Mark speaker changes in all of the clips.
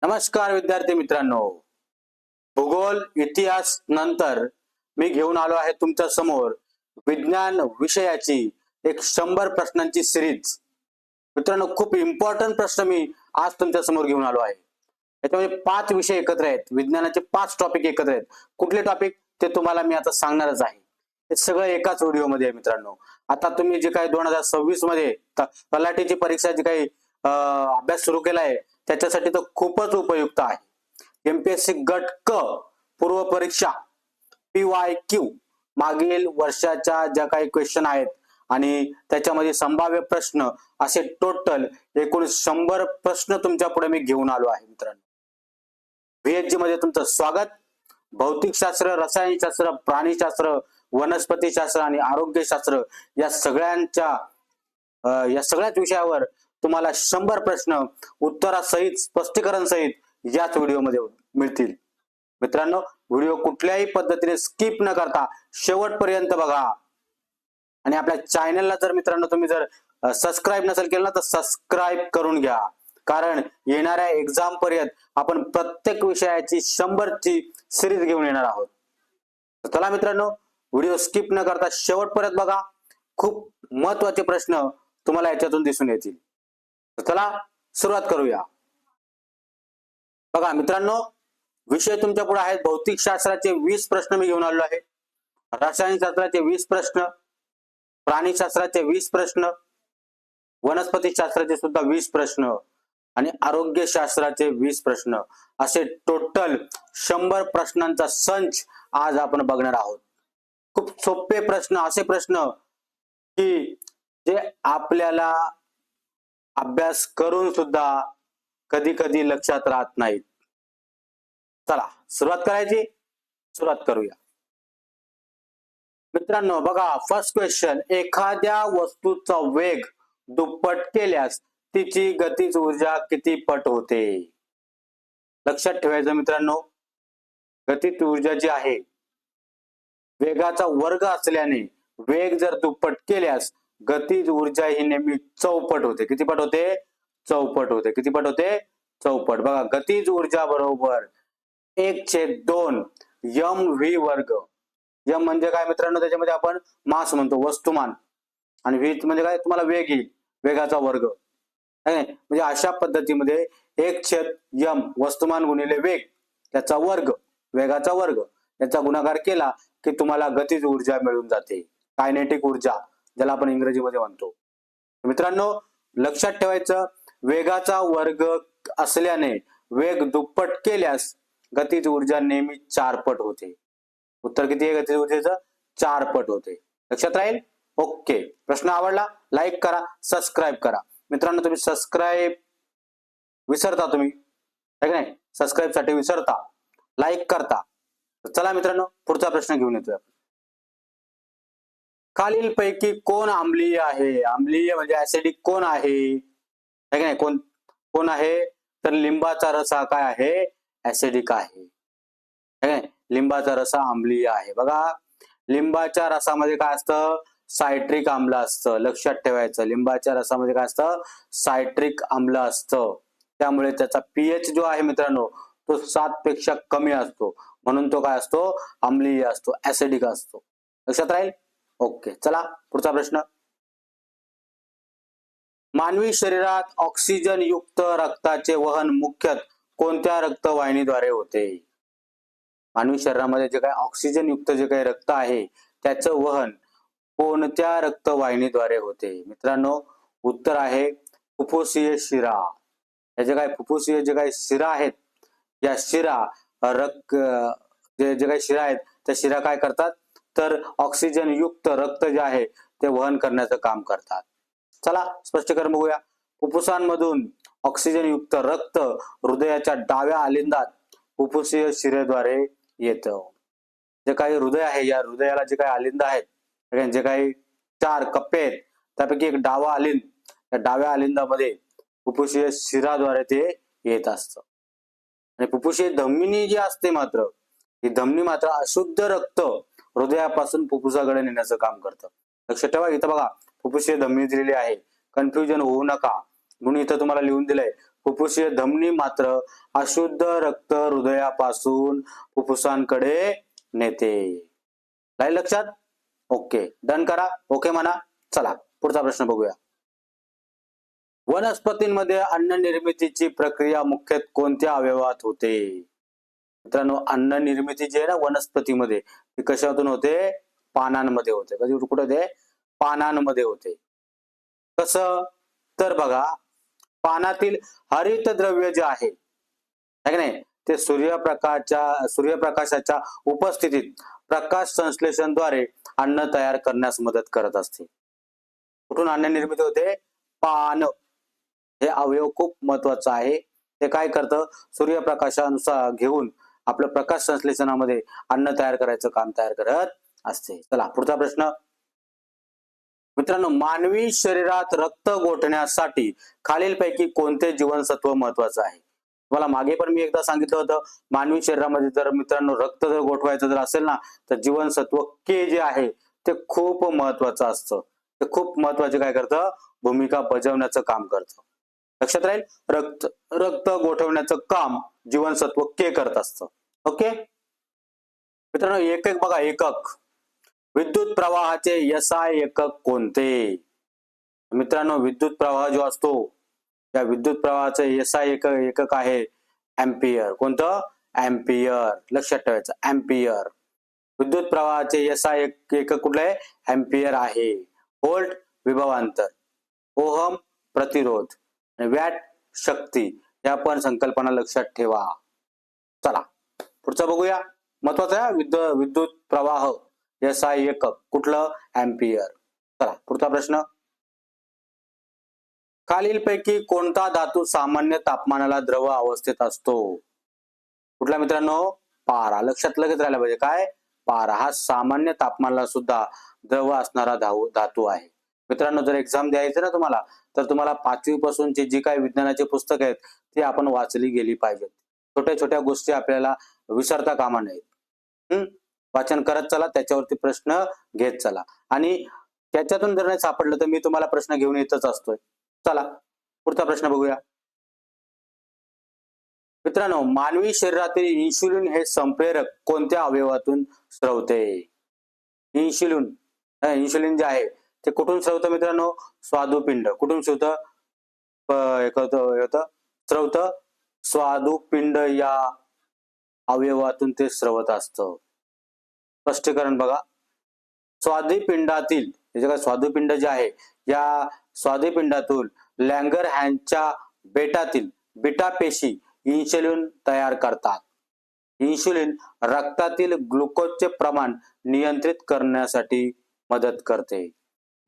Speaker 1: नमस्कार विद्यार्थी मित्रांनो, भूगोल इतिहास नंतर मी घेऊन आलो आहे तुमच्या समोर विज्ञान विषयाची एक 100 प्रश्नांची सिरीज। मित्रांनो, खूप इम्पॉर्टंट प्रश्न मी आज तुमच्या समोर घेऊन आलो आहे। याच्यामध्ये 5 विषय एकत्र आहेत, विज्ञानाचे 5 टॉपिक एकत्र आहेत। कुठले टॉपिक ते तुम्हाला मी आता सांगणारच आहे। हे सगळं एकाच व्हिडिओमध्ये आहे मित्रांनो। आता तुम्ही जे काही 2026 मध्ये तलाठीची परीक्षा जी काही अभ्यास सुरू केला आहे त्याच्यासाठी तो खूपच उपयुक्त आहे। एमपीएससी गट क पूर्व परीक्षा PYQ मागील वर्षाच्या ज्या काही क्वेश्चन आहेत आणि त्याच्यामध्ये संभाव्य प्रश्न असे टोटल एकूण 100 प्रश्न तुमच्या पुढे मी घेऊन आलो आहे मित्रांनो। VHG मध्ये तुमचं स्वागत। भौतिकशास्त्र, रसायनशास्त्र, प्राणीशास्त्र, वनस्पतीशास्त्र आणि आरोग्यशास्त्र या सगळ्याच विषयावर तुम्हाला 100 प्रश्न उत्तरासहित स्पष्टीकरण सहित याच व्हिडिओमध्ये मिळतील। मित्रांनो, व्हिडिओ कुठल्याही पद्धतीने स्किप न करता शेवटपर्यंत बघा आणि आपल्या चॅनलला जर मित्रांनो तुम्ही जर सबस्क्राइब नसेल केलं तर सबस्क्राइब करून घ्या, कारण येणाऱ्या एक्झाम पर्यंत आपण प्रत्येक विषयाची 100 ची सिरीज घेऊन येणार आहोत। चला मित्रांनो, व्हिडिओ स्किप न करता शेवटपर्यंत बघा, खूप महत्त्वाचे प्रश्न तुम्हाला याच्यातून दिसून येतील। चला सुरुवात करूया। बघा मित्रांनो, विषय तुमच्या पुढे आहेत भौतिकशास्त्राचे 20 प्रश्न मी घेऊन आलो आहे, रसायनशास्त्राचे 20 प्रश्न, प्राणीशास्त्राचे 20 प्रश्न, वनस्पतीशास्त्राचे सुद्धा 20 प्रश्न आणि आरोग्यशास्त्राचे 20 प्रश्न असे टोटल 100 प्रश्नांचा संच आज आपण बघणार आहोत। खूप सोपे प्रश्न, असे प्रश्न की जे आपल्याला अभ्यास करून सुद्धा कधी कधी लक्षात राहत नाहीत। चला सुरुवात करायची, सुरुवात करूया। मित्रांनो बघा, फर्स्ट क्वेश्चन, एखाद्या वस्तूचा वेग दुप्पट केल्यास तिची गतिज ऊर्जा किती पट होते? लक्षात ठेवायचं मित्रांनो, गतिज ऊर्जा जी आहे वेगाचा वर्ग असल्याने वेग जर दुप्पट केल्यास गतिज ऊर्जा ही नेहमी चौपट होते। किती पट होते? चौपट होते। किती पट होते? चौपट। बघा, गतिज ऊर्जा बरोबर 1/2 mv वर्ग। m म्हणजे काय मित्रांनो? त्याच्यामध्ये आपण मास म्हणतो, वस्तुमान, आणि v म्हणजे काय? तुम्हाला वेग येईल, वेगाचा वर्ग आहे। म्हणजे अशा पद्धतीमध्ये 1/m वस्तुमान गुणिले वेग त्याचा वर्ग, वेगाचा वर्ग याचा गुणाकार केला की तुम्हाला गतिज ऊर्जा मिळून जाते, कायनेटिक ऊर्जा ज्याला आपण इंग्रजीमध्ये म्हणतो। मित्रांनो लक्षात ठेवायचं, वेगाचा वर्ग असल्याने वेग दुप्पट केल्यास गतिज ऊर्जा नेहमी 4 पट होते। उत्तर किती आहे गतिज ऊर्जेचं? 4 पट होते। लक्षात राहील? ओके। प्रश्न आवडला? लाईक करा, सबस्क्राइब करा। मित्रांनो तुम्ही सबस्क्राइब विसरता, तुम्ही है की नाही? सबस्क्राइब साठी विसरता, लाईक करता। चला मित्रांनो पुढचा प्रश्न घेऊन येतोय। खालील पैकी कोण आम्लीय आहे? आम्लीय म्हणजे ऍसिडिक कोण आहे? है की नाही? कोण आहे? तर लिंबाचा रस हा काय आहे? ऍसिडिक आहे। लिंबाचा रस आम्लीय आहे। बघा, लिंबाच्या रसामध्ये काय असतं? सायट्रिक आम्ल असतं। लक्षात ठेवायचं, लिंबाच्या रसामध्ये काय असतं? सायट्रिक आम्ल असतं। त्यामुळे त्याचा pH जो आहे मित्रांनो तो 7 पेक्षा कमी असतो, म्हणून तो काय असतो? आम्लीय असतो, ऍसिडिक असतो। लक्षात राहील? ओके। चला पुढचा प्रश्न, मानवी शरीरात ऑक्सिजन युक्त रक्ताचे वहन मुख्यतः कोणत्या रक्तवाहिनीद्वारे होते? मानवी शरीरामध्ये जे काही ऑक्सिजन युक्त जे काही रक्त आहे त्याचं वहन कोणत्या रक्तवाहिनीद्वारे होते? मित्रांनो उत्तर आहे फुफ्फुसीय शिरा। या जे काही फुफ्फुसीय जे काही शिरा आहेत, या शिरा जे काही शिरा आहेत त्या शिरा काय करतात? तर ऑक्सिजन युक्त रक्त जे आहे ते वहन करण्याचं काम करतात। चला स्पष्टीकरण बघूया। फुफ्फुसांमधून ऑक्सिजन युक्त रक्त हृदयाच्या डाव्या आलिंदात फुफ्फुसीय शिरेद्वारे येतं। जे काही हृदय आहे, या हृदयाला जे काही आलिंद आहेत, जे काही 4 कप्पे आहेत त्यापैकी एक डावा आलिंद, त्या डाव्या आलिंदामध्ये फुफ्फुसीय शिराद्वारे ते येत असतं। आणि फुफ्फुसीय धमनी जी असते मात्र, ही धमनी मात्र अशुद्ध रक्त हृदयापासून फुफ्फुसाकडे नेण्याचं काम करतं। लक्षात ठेवा, इथं बघा फुफ्फुसीय धमनी दिलेली आहे, कन्फ्युजन होऊ नका, म्हणून इथं तुम्हाला लिहून दिलंय फुफ्फुसीय धमनी मात्र अशुद्ध रक्त हृदयापासून फुफ्फुसांकडे नेते. राहील लक्षात? ओके, डन करा. ओके म्हणा. चला पुढचा प्रश्न बघूया. वनस्पतींमध्ये अन्न निर्मितीची प्रक्रिया मुख्यतः कोणत्या अवयवात होते? मित्रांनो, अन्न निर्मिती जी आहे ना वनस्पतीमध्ये, ती कशातून होते? पानांमध्ये होते. कधी कुठे होते? पानांमध्ये होते. कसं? तर बघा, पानातील हरितद्रव्य जे आहे की नाही, ते सूर्यप्रकाशाच्या उपस्थितीत प्रकाश संश्लेषणद्वारे अन्न तयार करण्यास मदत करत असते. कुठून अन्न निर्मिती होते? पान. हे अवयव खूप महत्वाचं आहे. ते काय करतं? सूर्यप्रकाशानुसार घेऊन आपलं प्रकाश संश्लेषणामध्ये अन्न तयार करायचं काम तयार करत असते. चला पुढचा प्रश्न. मित्रांनो, मानवी शरीरात रक्त गोठण्यासाठी खालीलपैकी कोणते जीवनसत्व महत्वाचं आहे? तुम्हाला मागे पण मी एकदा सांगितलं होतं, मानवी शरीरामध्ये जर मित्रांनो रक्त जर गोठवायचं जर असेल ना, तर जीवनसत्व के जे आहे ते खूप महत्वाचं असतं. ते खूप महत्वाचे काय करतं? भूमिका बजावण्याचं काम करतं. लक्षात राहील? रक्त गोठवण्याचं काम जीवनसत्व के करत असतं. ओके मित्रांनो, एकक बघा, एकक. विद्युत प्रवाहाचे एसआय एकक कोणते? मित्रांनो, विद्युत प्रवाह जो असतो, त्या विद्युत प्रवाहाचे एसआय एकक आहे अँपियर. कोणतं? अँपियर. लक्षात ठेवायचं, अँपियर. विद्युत प्रवाहाचे एसआय एकक कुठलं आहे? अँपियर आहे. व्होल्ट विभवांतर, ओहम प्रतिरोध, वॅट शक्ती, या पण संकल्पना लक्षात ठेवा. चला पुढचं बघूया. महत्वाचं आहे विद्युत प्रवाह एसआय एकक कुठलं? अँपियर. चला पुढचा प्रश्न. खालीलपैकी कोणता धातू सामान्य तापमानाला द्रव अवस्थेत असतो? कुठला मित्रांनो? पारा. लक्षात लगेच राहायला पाहिजे. काय? पारा हा सामान्य तापमानाला सुद्धा द्रव असणारा धातू आहे. मित्रांनो, जर एक्झाम द्यायचं ना तुम्हाला, तर तुम्हाला 5वी पासूनची जी काही विज्ञानाची पुस्तकं आहेत ती आपण वाचली गेली पाहिजेत. छोट्या छोट्या गोष्टी आपल्याला विसरता कामा नयेत. वाचन करत चला, त्याच्यावरती प्रश्न घेत चला, आणि त्याच्यातून जर नाही सापडलं तर मी तुम्हाला प्रश्न घेऊन येतच असतोय. चला पुढचा प्रश्न बघूया. मित्रांनो, मानवी शरीरातील इन्शुलिन हे संप्रेरक कोणत्या अवयवातून स्रवते? इन्शुलिन जे आहे ते कुठून स्रवतं मित्रांनो? स्वादुपिंड. कुठून स्रवतं? स्वादुपिंड या अवयवातून ते स्रवत असतं. स्पष्टीकरण बघा. स्वादुपिंडातील स्वादुपिंड जे आहे, या स्वादुपिंडातून लँगरहॅन्सच्या बेटातील बीटा पेशी इन्शुलिन तयार करतात. इन्शुलिन रक्तातील ग्लुकोजचे प्रमाण नियंत्रित करण्यासाठी मदत करते.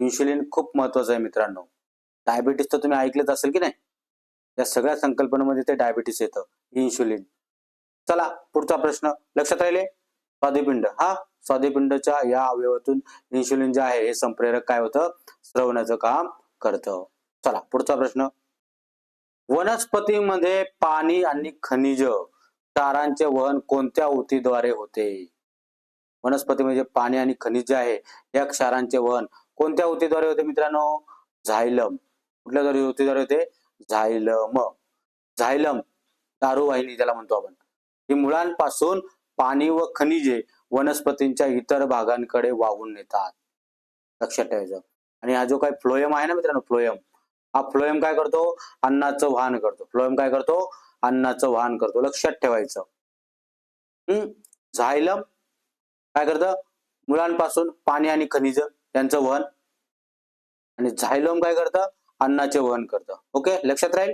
Speaker 1: इन्शुलिन खूप महत्वाचं आहे मित्रांनो. डायबिटीस तर तुम्ही ऐकलेच असेल की नाही? या सगळ्या संकल्पनेमध्ये ते डायबिटीस येतं, इन्शुलिन. चला पुढचा प्रश्न. लक्षात राहिले? स्वादुपिंड. स्वादुपिंडच्या या अवयवातून इन्शुलिन जे आहे हे संप्रेरक काय होतं? स्रवण्याचं काम करतं. चला पुढचा प्रश्न. वनस्पतीमध्ये पाणी आणि खनिज क्षारांचे वहन कोणत्या ऊतीद्वारे होते? वनस्पतीमध्ये पाणी आणि खनिज जे आहे या क्षारांचे वहन कोणत्या ऊतीद्वारे होते मित्रांनो? झायलम. कुठल्या ऊतीद्वारे होते? झायलम. झायलम दारुवाहिनी ज्याला म्हणतो आपण, ही मुळांपासून पाणी व खनिजे वनस्पतींच्या इतर भागांकडे वाहून नेतात. लक्षात ठेवायचं. आणि हा जो काही फ्लोएम आहे ना मित्रांनो, हा फ्लोएम काय करतो? अन्नाचं वाहन करतो. फ्लोएम काय करतो? अन्नाचं वाहन करतो. लक्षात ठेवायचं. झायलम काय करतं? मुळांपासून पाणी आणि खनिज यांचं वहन, आणि झायलोम काय करतं? अन्नाचे वहन करतं. ओके, लक्षात राहील?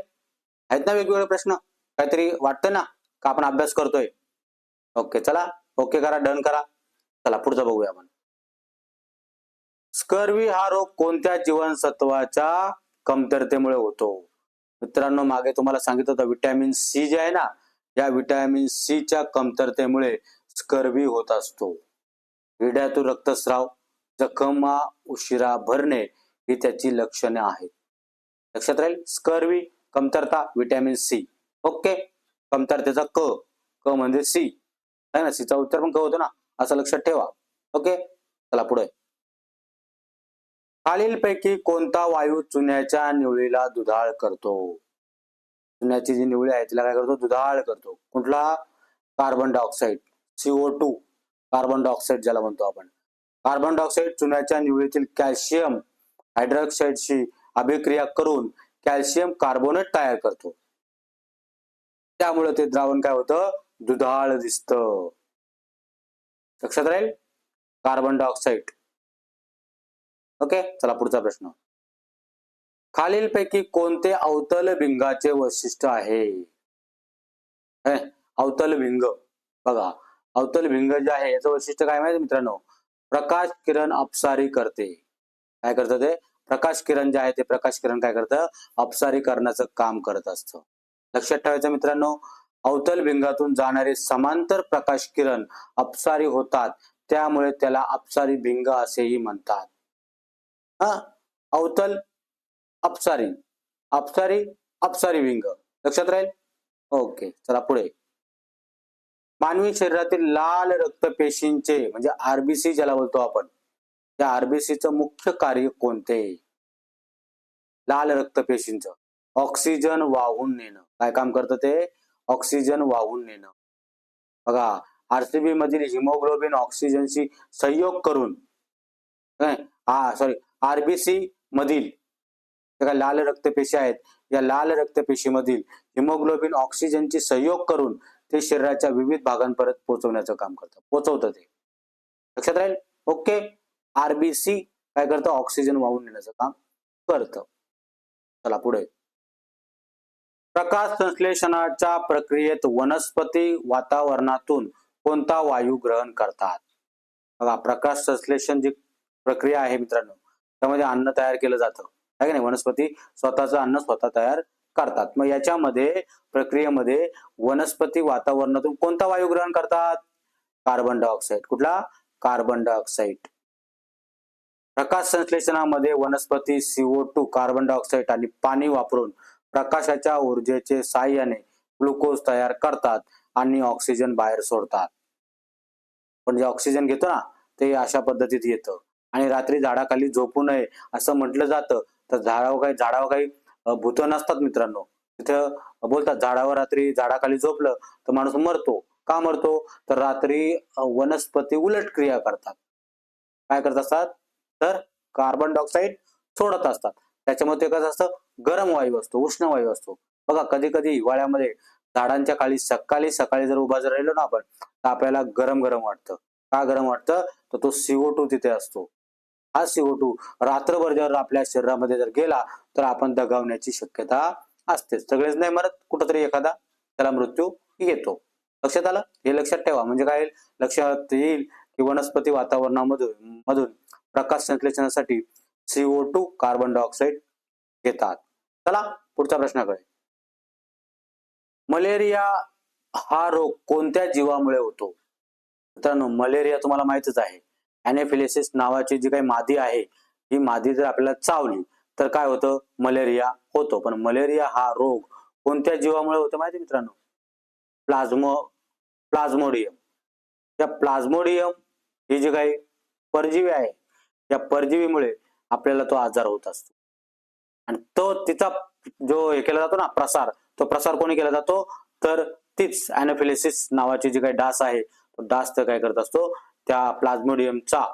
Speaker 1: आहेत ना वेगवेगळे प्रश्न? काहीतरी वाटतं ना का आपण अभ्यास करतोय? ओके, चला ओके करा, डन करा. चला पुढचं बघूया आपण. स्कर्वी हा रोग कोणत्या जीवनसत्वाच्या कमतरतेमुळे होतो? मित्रांनो, मागे तुम्हाला सांगितलं होतं व्हिटॅमिन सी जे आहे ना, या व्हिटॅमिन सी च्या कमतरतेमुळे स्कर्वी होत असतो. हिरड्यातून रक्तस्राव, जखमा उशिरा भरणे ही त्याची लक्षणे आहेत. लक्षात राहील? स्कर्वी, कमतरता, व्हिटॅमिन सी. ओके, कमतरतेचा क म्हणजे सी आहे ना, सीचा उच्चार पण क होतो ना, असं लक्षात ठेवा. ओके, चला पुढे. खालीलपैकी कोणता वायू चुन्याच्या निवळीला दुधाळ करतो? चुन्याची जी निवळी आहे तिला काय करतो, दुधाळ करतो. कुठला? Carbon dioxide, CO2, carbon dioxide ज्याला म्हणतो आपण. कार्बन डायऑक्साईड चुन्याच्या निवळीतील कॅल्शियम हायड्रॉक्साईडशी अभिक्रिया करून कॅल्शियम कार्बोनेट तयार करतो. त्यामुळे ते द्रावण काय होतं, दुधाळ दिसतं. लक्षात राहील, कार्बन डायऑक्साईड. ओके, चला पुढचा प्रश्न. खालीलपैकी कोणते अवतल भिंगाचे वैशिष्ट्य आहे? अवतल भिंग बघा, अवतल भिंग जे आहे याचं वैशिष्ट्य काय माहिती मित्रांनो, प्रकाश किरण अपसारी करते. काय करतं ते? प्रकाश किरण जे आहे ते प्रकाश किरण काय करतं, अपसारी करण्याचं काम करत असतं. लक्षात ठेवायचं मित्रांनो, अवतल भिंगातून जाणारे समांतर प्रकाश किरण अपसारी होतात, त्यामुळे त्याला अपसारी भिंग असेही म्हणतात. अवतल अपसारी, अपसारी अपसारी भिंग. लक्षात राहील. ओके, चला पुढे. मानवी शरीरातील लाल रक्तपेशींचे म्हणजे आरबीसी ज्याला बोलतो आपण, त्या आरबीसीचं मुख्य कार्य कोणते? लाल रक्तपेशींचं ऑक्सिजन वाहून नेणं. काय काम करतं ते? ऑक्सिजन वाहून नेणं. बघा, आरसीबी मधील हिमोग्लोबिन ऑक्सिजनशी संयोग करून आरबीसी मधील काय लाल रक्तपेशी आहेत, या लाल रक्तपेशीमधील हिमोग्लोबिन ऑक्सिजनची संयोग करून ते शरीराच्या विविध भागांपर्यंत पोहोचवण्याचं काम करतं, पोहोचवतं ते. लक्षात राहील. ओके, आरबीसी काय करतं, ऑक्सिजन वाहून नेण्याचं काम करतं. चला पुढे. प्रकाश संश्लेषणाच्या प्रक्रियेत वनस्पती वातावरणातून कोणता वायू ग्रहण करतात? बघा, प्रकाश संश्लेषण जी प्रक्रिया आहे मित्रांनो, त्यामध्ये अन्न तयार केलं जातं, आहे की नाही. वनस्पती स्वतःचं अन्न स्वतः तयार करतात. मग याच्यामध्ये प्रक्रियेमध्ये वनस्पती वातावरणातून कोणता वायू ग्रहण करतात? Carbon dioxide. कुठला? Carbon dioxide. प्रकाश संश्लेषणामध्ये वनस्पती CO2 कार्बन डायऑक्साईड आणि पाणी वापरून प्रकाशाच्या ऊर्जेचे साहाय्याने ग्लुकोज तयार करतात आणि ऑक्सिजन बाहेर सोडतात. पण जे ऑक्सिजन घेतो ना, ते अशा पद्धतीत येतं. आणि रात्री झाडाखाली झोपू नये असं म्हटलं जातं. तर झाडावर काही भूत नसतात मित्रांनो. तिथं बोलतात झाडावर रात्री झाडाखाली झोपलं तर माणूस मरतो. का मरतो? तर रात्री वनस्पती उलट क्रिया करतात. काय करत असतात? तर कार्बन डायऑक्साईड सोडत असतात. त्याच्यामुळे ते कसं असतं, गरम वायू असतो, उष्ण वायू असतो. बघा, कधी कधी हिवाळ्यामध्ये झाडांच्या खाली सकाळी जर उभा जर राहिलो ना आपण, तर आपल्याला गरम गरम वाटतं. का गरम वाटतं? तर तो CO2 तिथे असतो. हा CO2 रात्रभर जर आपल्या शरीरामध्ये जर गेला तर आपण दगावण्याची शक्यता असते. सगळेच नाही मरत, कुठंतरी एखादा त्याला मृत्यू येतो. लक्षात आलं? हे लक्षात ठेवा. म्हणजे काय लक्षात येईल की वनस्पती वातावरणामधून प्रकाश संश्लेषणासाठी CO2 कार्बन डायऑक्साईड घेतात. चला पुढचा प्रश्नाकडे. मलेरिया हा रोग कोणत्या जीवामुळे होतो? मित्रांनो, मलेरिया तुम्हाला माहितच आहे. अॅनाफिलिसिस नावाची जी काही मादी आहे, ही मादी जर आपल्याला चावली तर काय होतं? मलेरिया होतो. पण मलेरिया हा रोग कोणत्या जीवामुळे होतो माहिती मित्रांनो? प्लाझ्मोडियम. या प्लाझ्मोडियम ही जी काही परजीवी आहे, या परजीवीमुळे आपल्याला तो आजार होत असतो. आणि तो तिचा जो हे केला जातो ना प्रसार, तो प्रसार कोणी केला जातो? तर तीच अॅनाफिलिसिस नावाची जी काही डास आहे, तो डास तर काय करत असतो? त्या प्लाझ्मोडियमचा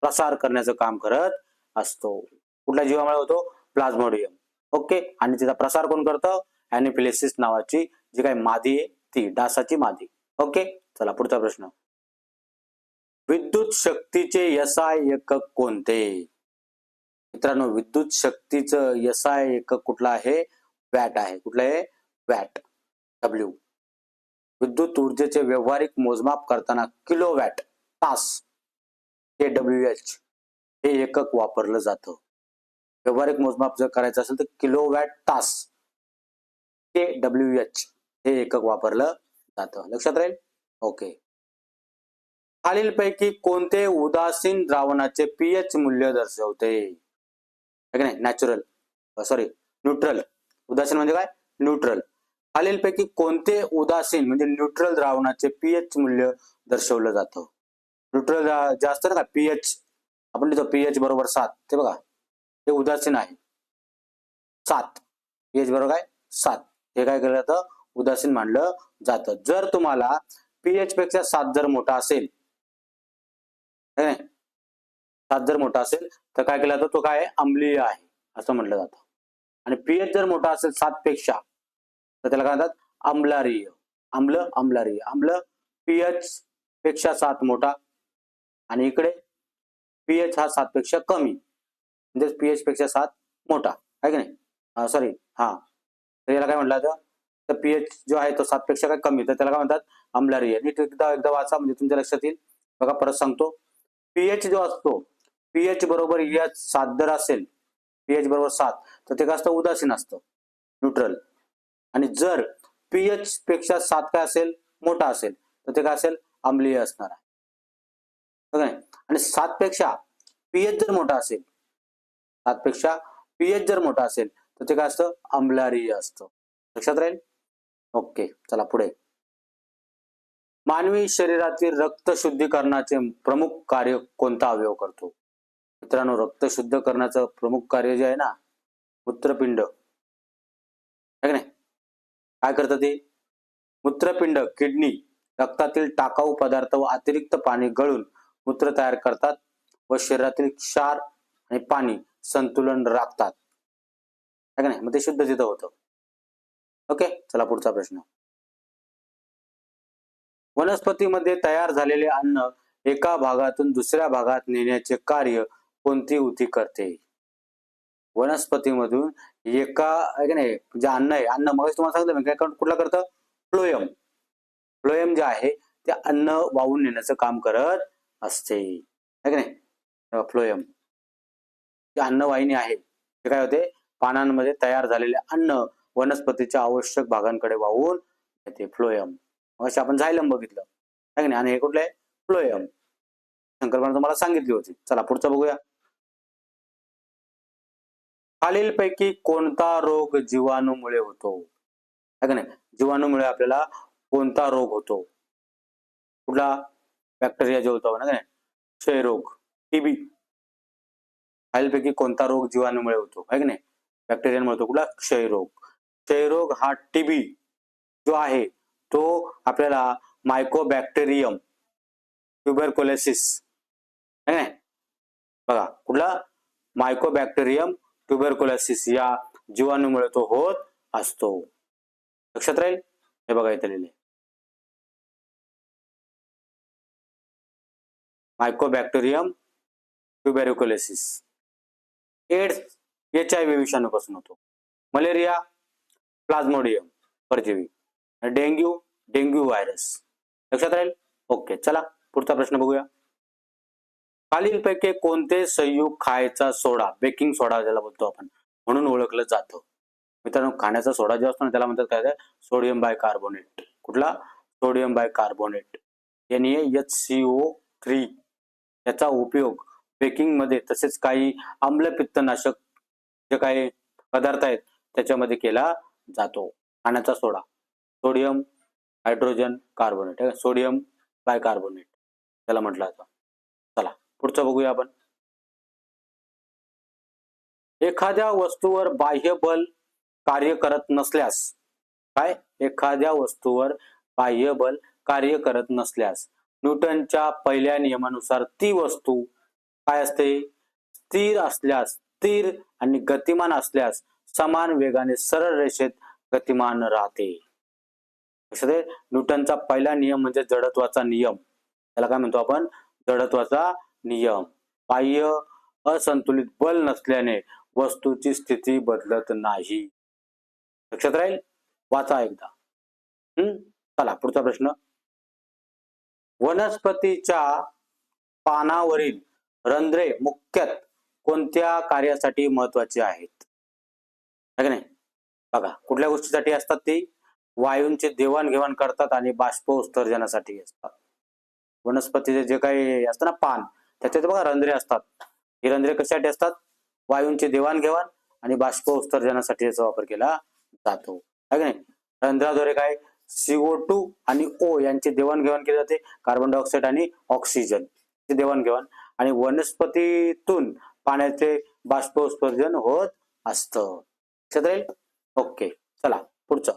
Speaker 1: प्रसार करण्याचं काम करत असतो. कुठल्या जीवामुळे होतो? प्लाझ्मोडियम. ओके, आणि तिचा प्रसार कोण करतं? अॅनाफिलिसिस नावाची जी काही मादी आहे, ती डासाची मादी. ओके, चला पुढचा प्रश्न. विद्युत शक्तीचे SI एकक कोणते? मित्रांनो, विद्युत शक्तीचं SI एकक कुठला आहे? वॅट आहे. कुठलं आहे? वॅट. W. विद्युत ऊर्जेचे व्यावहारिक मोजमाप करताना किलोवॅट तास kWh हे एकक वापरलं जातं. व्यावहारिक मोजमाप जर करायचं असेल तर किलोवॅट तास kWh हे एकक वापरलं जातं. लक्षात राहील. ओके. खालीलपैकी कोणते उदासीन द्रावणाचे pH मूल्य दर्शवते? नाही, न्यूट्रल. उदासीन म्हणजे काय? न्यूट्रल. खालीलपैकी कोणते उदासीन म्हणजे न्यूट्रल द्रावणाचे pH मूल्य दर्शवलं जातं? न्यूट्रल जे असतं ना pH, आपण लिहितो pH बरोबर 7. ते बघा, हे उदासीन आहे. 7. pH बरोबर काय? 7. हे काय केलं जातं, उदासीन मानलं जातं. जर तुम्हाला pH पेक्षा 7 जर मोठा असेल, है नाही, 7 जर मोठा असेल तर काय केलं जातं, तो काय अम्लीय आहे असं म्हटलं जातं. आणि pH जर मोठा असेल 7 पेक्षा तर त्याला काय म्हणतात, आम्लारीय. आम्लारीय. आम्ल pH पेक्षा 7 मोठा आणि इकडे pH हा 7 पेक्षा कमी, म्हणजे pH पेक्षा 7 मोठा आहे की नाही, सॉरी हा, तर याला काय म्हटलं जातं, तर pH जो आहे तो 7 पेक्षा काय कमी, तर त्याला काय म्हणतात, आम्लारीय. नीट एकदा वाचा म्हणजे तुमच्या लक्षात येईल. बघा परत सांगतो, pH जो असतो, pH बरोबर H 7 जर असेल, pH बरोबर 7 तर ते काय असतं, उदासीन असतं, न्यूट्रल. आणि जर pH पेक्षा 7 काय असेल, मोठा असेल तर ते काय असेल, आम्लीय असणार आहे. आणि 7 पेक्षा pH जर मोठा असेल, 7 पेक्षा pH जर मोठा असेल तर ते काय असतं, आम्लारीय असतं. लक्षात राहील. ओके, चला पुढे. मानवी शरीरातील रक्त शुद्धीकरणाचे प्रमुख कार्य कोणता अवयव करतो? मित्रांनो, रक्त शुद्ध करण्याचं प्रमुख कार्य जे आहे ना, मूत्रपिंड आहे की नाही, काय करतं ते, मूत्रपिंड, किडनी रक्तातील टाकाऊ पदार्थ व अतिरिक्त पाणी गळून मूत्र तयार करतात व शरीरातील क्षार आणि पाणी संतुलन राखतात, है का नाही, मग ते शुद्ध तिथं होतं. ओके, चला पुढचा प्रश्न. वनस्पतीमध्ये तयार झालेले अन्न एका भागातून दुसऱ्या भागात नेण्याचे कार्य कोणती उती करते? वनस्पतीमधून एका, आहे की नाही, जे अन्न आहे, अन्न मग तुम्हाला सांगितलं मी, काय कुठला करतं, फ्लोएम. फ्लोएम जे आहे ते अन्न वाहून नेण्याचं काम करत असते, आहे की नाही. फ्लोएम जे अन्नवाहिनी आहे ते काय होते, पानांमध्ये तयार झालेले अन्न वनस्पतीच्या आवश्यक भागांकडे वाहून येते, फ्लोएम. मग आपण झायलम बघितलं, आहे की नाही, आणि हे कुठलं आहे, फ्लोएम. संकल्पना तुम्हाला सांगितली होती. चला पुढचं बघूया. खालीलपैकी कोणता रोग जीवाणूमुळे होतो? आहे का नाही, जीवाणूमुळे आपल्याला कोणता रोग होतो? कुठला, बॅक्टेरिया जो होतो ना, क्षयरोग, टीबी. खालीलपैकी कोणता रोग जीवाणूमुळे होतो, आहे की नाही, बॅक्टेरियामुळे होतो, कुठला, क्षयरोग. क्षयरोग हा टीबी जो आहे तो आपल्याला मायकोबॅक्टेरियम ट्युबरक्युलोसिस, है नाही, बघा कुठला, मायकोबॅक्टेरियम ट्युबरक्युलोसिस या जीवाणूमुळे तो होत असतो. लक्षात राहील. हे बघा इथे लिहिले, मायकोबॅक्टेरियम ट्युबरक्युलोसिस. एड्स HIV विषाणूपासून होतो. मलेरिया प्लाझ्मोडियम परजीवी. Dengue virus. लक्षात राहील. ओके, चला पुढचा प्रश्न बघूया. खालीलपैकी कोणते संयुग खायचा सोडा, बेकिंग सोडा ज्याला बोलतो आपण, म्हणून ओळखलं जातं? मित्रांनो, खाण्याचा सोडा जो असतो ना त्याला म्हणतात काय, सोडियम बायकार्बोनेट. कुठला, सोडियम बायकार्बोनेट, NaHCO3. याचा उपयोग बेकिंग मध्ये तसेच काही आम्लपित्तनाशक जे काही पदार्थ आहेत त्याच्यामध्ये केला जातो. खाण्याचा soda, sodium hydrogen carbonate, sodium bicarbonate त्याला म्हटलं जातं. चला पुढचं बघूया आपण. एखाद्या वस्तूवर बाह्य बल कार्य करत नसल्यास, काय, एखाद्या वस्तूवर बाह्य बल कार्य करत नसल्यास न्यूटनच्या पहिल्या नियमानुसार ती वस्तू काय असते, स्थिर असल्यास, स्थिर आणि गतिमान असल्यास समान वेगाने सरळ रेषेत गतिमान राहते. न्यूटनचा पहिला नियम म्हणजे जडत्वाचा नियम. त्याला काय म्हणतो आपण, जडत्वाचा नियम. बाह्य असंतुलित बल नसल्याने वस्तूची स्थिती बदलत नाही. लक्षात राहील. वाचा एकदा. चला पुढचा प्रश्न. वनस्पतीच्या पानावरील रंध्रे मुख्यतः कोणत्या कार्यासाठी महत्वाची आहेत? है नाही, बघा कुठल्या गोष्टीसाठी असतात ती, वायूंचे देवाणघेवाण करतात आणि बाष्पोत्सर्जनासाठी असतात. वनस्पतीचे जे काही असतं ना पान, त्याच्यात बघा रंध्रे असतात. ही रंध्रे कशासाठी असतात, वायूंचे देवाणघेवाण आणि बाष्पोत्सर्जनासाठी याचा वापर केला जातो, है नाही. रंध्राद्वारे काय, CO2 आणि O यांची देवाणघेवाण केली जाते, कार्बन डायऑक्साईड आणि ऑक्सिजन ची देवाणघेवाण, आणि वनस्पतीतून पाण्याचे बाष्पोत्सर्जन होत असतं. लक्षात राहील. ओके, चला पुढचं.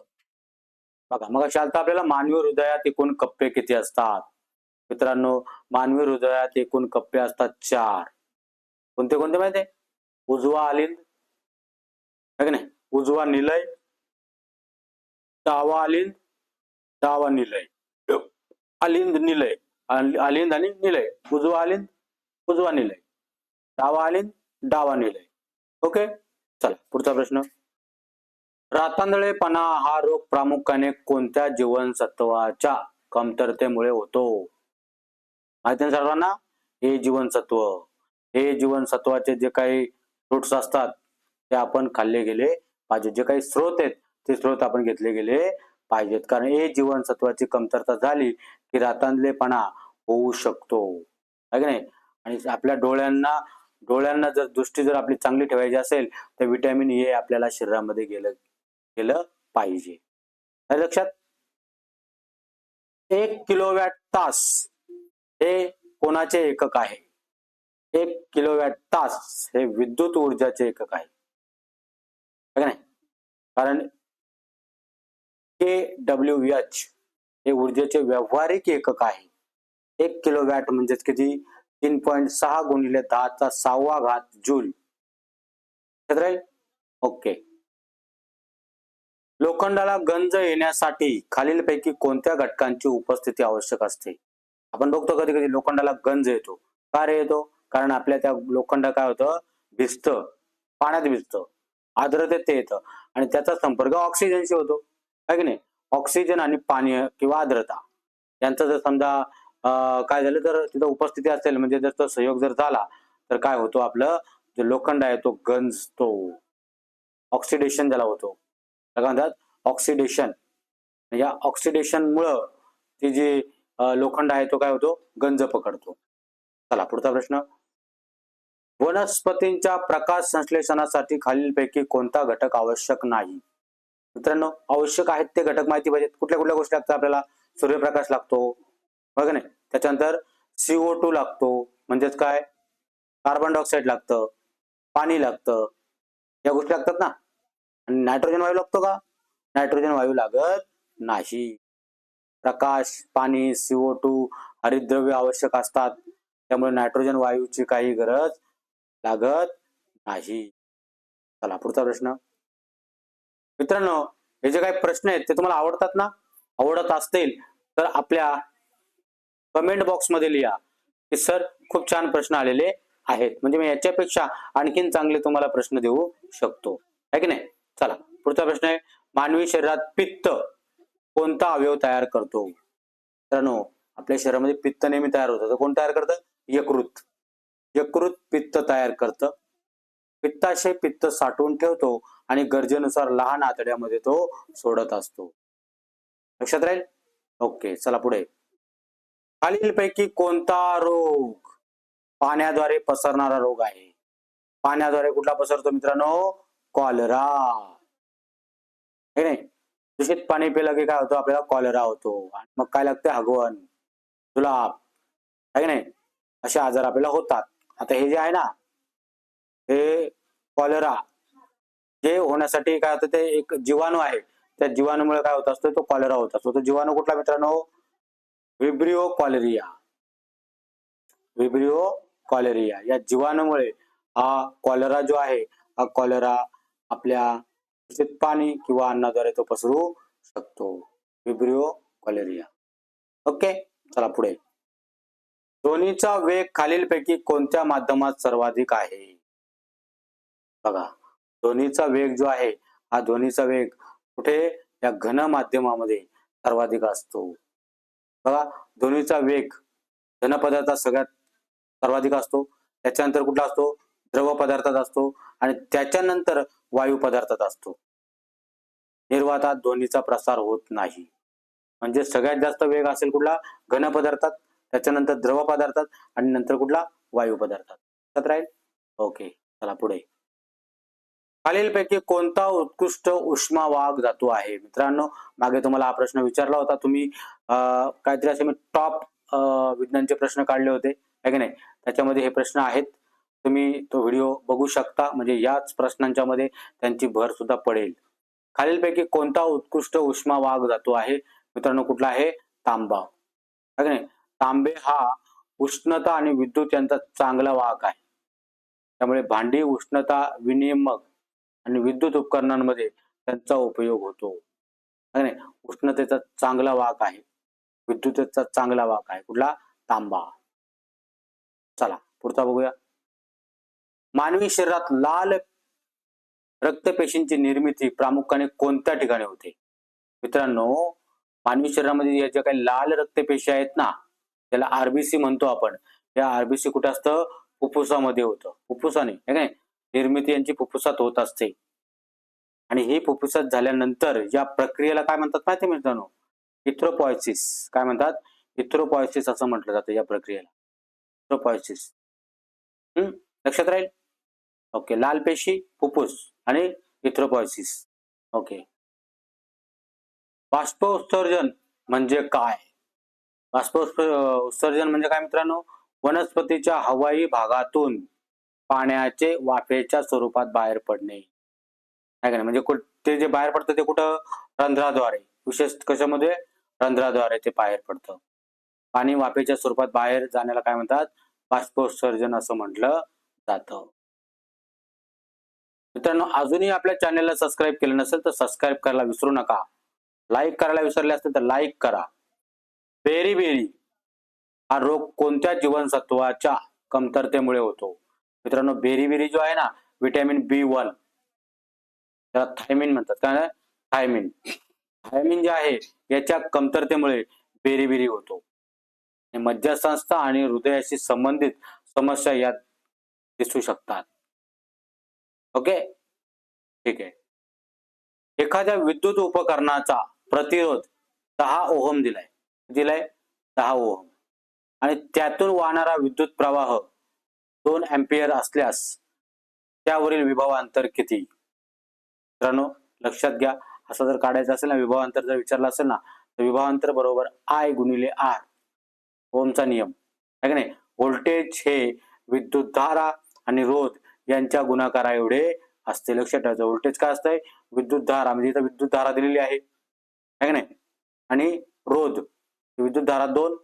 Speaker 1: बघा मग शालता आपल्याला मानवी हृदयात एकूण कप्पे किती असतात? मित्रांनो, मानवी हृदयात एकूण कप्पे असतात 4. कोणते कोणते माहिती आहे? उजवा अलिंद, है की नाही? उजवा निलय, डावा अलिंद, डावा निलय, अलिंद निलय, अलिंद आणि निलय, उजवा अलिंद, उजवा निलय, डावा अलिंद, डावा निलय. ओके, चला पुढचा प्रश्न. रातांधळेपणा हा रोग प्रामुख्याने कोणत्या जीवनसत्वाच्या कमतरतेमुळे होतो? माहिती आहे सर्वांना? हे जीवनसत्व, हे जीवनसत्वाचे जे काही फ्रुट्स असतात ते आपण खाल्ले गेले पाहिजे. जे काही स्रोत आहेत ते स्रोत आपण घेतले गेले पाहिजेत, कारण हे जीवनसत्वाची कमतरता झाली की रातांधळेपणा होऊ शकतो, आहे की नाही? आणि आपल्या डोळ्यांना जर दृष्टी जर आपली चांगली ठेवायची असेल तर व्हिटॅमिन ए आपल्याला शरीरामध्ये गेलं पाहिजे. लक्षात. 1 किलोवॅट तास हे कोणाचे एकक आहे? 1 किलोवॅट तास हे विद्युत ऊर्जाचे एकक आहे, है नाही? कारण kWh हे ऊर्जेचे व्यावहारिक एकक आहे. 1 किलोवॅट म्हणजे किती? 3.6 गुणिले 10⁶ जूल. राहील. ओके. लोखंडाला गंज येण्यासाठी खालीलपैकी कोणत्या घटकांची उपस्थिती आवश्यक असते? आपण बघतो कधी कधी लोखंडाला गंज येतो. का रे येतो? कारण आपल्या त्या लोखंड काय होतं? भिजतं, पाण्यात भिजतं, आर्द्रतेत ते येतं आणि त्याचा संपर्क ऑक्सिजनशी होतो, है की नाही? ऑक्सिजन आणि पाणी किंवा आर्द्रता यांचा जर समजा काय झालं तर तिथं उपस्थिती असेल, म्हणजे जर तो संयोग जर झाला तर काय होतो? आपलं जो लोखंड आहे तो गंजतो, ऑक्सिडेशन ज्याला होतो. काय म्हणतात? ऑक्सिडेशन. या ऑक्सिडेशनमुळं ती जी लोखंड आहे तो काय होतो? गंज पकडतो. चला पुढचा प्रश्न. वनस्पतींच्या प्रकाश संश्लेषणासाठी खालीलपैकी कोणता घटक आवश्यक नाही? मित्रांनो, आवश्यक आहेत ते घटक माहिती पाहिजेत. कुठल्या कुठल्या गोष्टी लागतात आपल्याला? सूर्यप्रकाश लागतो, बघा नाही? त्याच्यानंतर CO2 लागतो, म्हणजेच काय? कार्बन डायऑक्साईड लागतं, पाणी लागतं, या गोष्टी लागतात ना. आणि नायट्रोजन वायू लागतो का? नायट्रोजन वायू लागत नाही. प्रकाश, पाणी, CO2, हरितद्रव्य आवश्यक असतात, त्यामुळे नायट्रोजन वायूची काही गरज लागत नाही. चला पुढचा प्रश्न. मित्रांनो, हे जे काही प्रश्न आहेत ते तुम्हाला आवडतात ना? आवडत असतील तर आपल्या कमेंट बॉक्स मध्ये लिहा की सर खूप छान प्रश्न आलेले आहेत, म्हणजे मी याच्यापेक्षा आणखीन चांगले तुम्हाला प्रश्न देऊ शकतो, है की नाही? चला पुढचा प्रश्न आहे. मानवी शरीरात पित्त कोणता अवयव तयार करतो? मित्रांनो, आपल्या शरीरामध्ये पित्त नेहमी तयार होतं, तर कोण तयार करतं? यकृत. यकृत पित्त तयार करतं. पित्ताशय पित्त साठवून ठेवतो आणि गरजेनुसार लहान आतड्यामध्ये तो सोडत असतो. लक्षात राहील? ओके, चला पुढे. खालीलपैकी कोणता रोग पाण्याद्वारे पसरणारा रोग आहे? पाण्याद्वारे कुठला पसरतो मित्रांनो? कॉलरा. हे नाही, दूषित पाणी पिलं की काय होतं? आपल्याला कॉलरा होतो. आणि मग काय लागते? हगवण, जुलाब, आहे नाही, असे आजार आपल्याला होतात. आता हे जे आहे ना, हे कॉलरा हे होण्यासाठी काय होतं? ते एक जीवाणू आहे, त्या जीवाणूमुळे काय होत असतो? तो कॉलरा होत असतो. तो जीवाणू कुठला मित्रांनो? विब्रिओ कॉलेरिया. विब्रिओ कॉलेरिया या जीवाणूमुळे हा कॉलरा जो आहे, हा कॉलरा आपल्या दूषित पाणी किंवा अन्नाद्वारे तो पसरू शकतो. विब्रिओ कॉलेरिया. ओके, चला पुढे. ध्वनीचा वेग खालीलपैकी कोणत्या माध्यमात सर्वाधिक आहे? बघा, ध्वनीचा वेग जो आहे, हा ध्वनीचा वेग कुठे? या घन माध्यमामध्ये सर्वाधिक असतो. बघा, ध्वनीचा वेग घन पदार्थात सगळ्यात सर्वाधिक असतो, त्याच्यानंतर कुठला असतो? द्रव पदार्थात असतो आणि त्याच्यानंतर वायू पदार्थात असतो. निर्वातात ध्वनीचा प्रसार होत नाही. म्हणजे सगळ्यात जास्त वेग असेल कुठला? घन पदार्थात, त्याच्यानंतर द्रव पदार्थात आणि नंतर कुठला? वायू पदार्थात. लक्षात राहील? ओके, चला पुढे. खालीलपैकी कोणता उत्कृष्ट उष्मावाहक धातू आहे? मित्रांनो, मागे तुम्हाला हा प्रश्न विचारला होता. तुम्ही काहीतरी असे मी टॉप विज्ञानचे प्रश्न काढले होते, है की नाही? त्याच्यामध्ये हे प्रश्न आहेत. तुम्ही तो व्हिडिओ बघू शकता, म्हणजे याच प्रश्नांच्या मध्ये त्यांची भर सुद्धा पडेल. खालीलपैकी कोणता उत्कृष्ट उष्मा वाहक धातू आहे? मित्रांनो कुठला आहे? तांबा. आहे की नाही? तांबे हा उष्णता आणि विद्युत यांचा चांगला वाहक आहे. त्यामुळे भांडी, उष्णता विनिमक आणि विद्युत उपकरणांमध्ये त्यांचा उपयोग होतो. आहे की नाही? उष्णतेचा चांगला वाहक आहे. विद्युतेचा चांगला वाहक आहे. कुठला? तांबा. चला पुढचा बघूया. मानवी शरीरात लाल रक्तपेशींची निर्मिती प्रामुख्याने कोणत्या ठिकाणी होते? मित्रांनो, मानवी शरीरामध्ये या ज्या काही लाल रक्तपेशी आहेत ना, त्याला आरबीसी म्हणतो आपण. या आरबीसी कुठे असतं? फुफ्फुसामध्ये होतं. फुफ्फुसाने, है नाही? निर्मिती यांची फुफ्फुसात होत असते. आणि ही फुफ्फुसात झाल्यानंतर या प्रक्रियेला काय म्हणतात माहिती आहे मित्रांनो? इथ्रोपॉयसिस. काय म्हणतात? इथ्रोपॉयसिस असं म्हटलं जातं या प्रक्रियेला. इथ्रोपॉयसिस. लक्षात राहील? ओके. लाल पेशी, फुफ्फुस आणि इथ्रोपॉयसिस. ओके. बाष्पोत्सर्जन म्हणजे काय? बाष्पोत्सर्जन म्हणजे काय मित्रांनो? वनस्पतीच्या हवाई भागातून पाण्याचे वाफेच्या स्वरूपात बाहेर पडणे. आहे का नाही? म्हणजे ते जे बाहेर पडतं ते कुठं? रंध्राद्वारे. विशेष कशामध्ये? रंध्राद्वारे ते बाहेर पडतं. पाणी वाफेच्या स्वरूपात बाहेर जाण्याला काय म्हणतात? बाष्पोत्सर्जन असं म्हटलं जातं. मित्रांनो, अजूनही आपल्या चॅनलला सबस्क्राईब केलं नसेल तर सबस्क्राईब करायला विसरू नका. लाईक करायला विसरले असतील तर लाईक करा. बेरी हा रोग कोणत्या जीवनसत्वाच्या कमतरतेमुळे होतो? मित्रांनो, बेरी जो आहे ना, व्हिटॅमिन B1, त्याला थायमिन म्हणतात. काय? थायमिन. थायमिन जे आहे याच्या कमतरतेमुळे बेरी होतो. मज्जासंस्था आणि हृदयाशी संबंधित समस्या यात दिसू शकतात. ओके, ठीक आहे. एखाद्या विद्युत उपकरणाचा प्रतिरोध 10 ओहम दिलाय. 10 ओहम. आणि त्यातून वाहणारा विद्युत प्रवाह 2 अँपिअर असल्यास त्यावरील विभवांतर किती? मित्रांनो लक्षात घ्या, असं जर काढायचं असेल ना, विभवांतर जर विचारलं असेल ना, तर विभवांतर बरोबर I गुणिले R. ओमचा नियम. आहे की नाही? व्होल्टेज हे विद्युतधारा आणि रोध यांच्या गुणाकारा एवढे असते. लक्षात ठेवायचं. व्होल्टेज काय असतंय? विद्युतधारा, म्हणजे इथं विद्युतधारा दिलेली आहे की नाही? आणि रोध, विद्युतधारा 2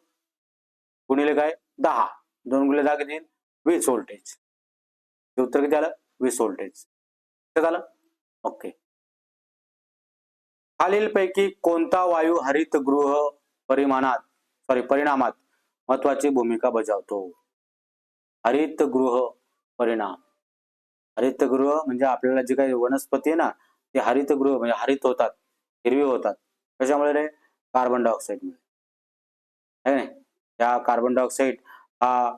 Speaker 1: गुणिले काय? 10. 2 गुणिले 10 किती? 20 व्होल्टेज. उत्तर किती आलं? 20 व्होल्टेज. झालं? ओके. खालीलपैकी कोणता वायू हरितगृह परिणामात महत्वाची भूमिका बजावतो? हरितगृह परिणाम. हरितगृह म्हणजे आपल्याला जे काही वनस्पती आहे ना, ते हरितगृह म्हणजे हरित होतात, हिरवी होतात. कशामुळे रे? कार्बन डायऑक्साईड मुळे. है नाही? या कार्बन डायऑक्साईड हा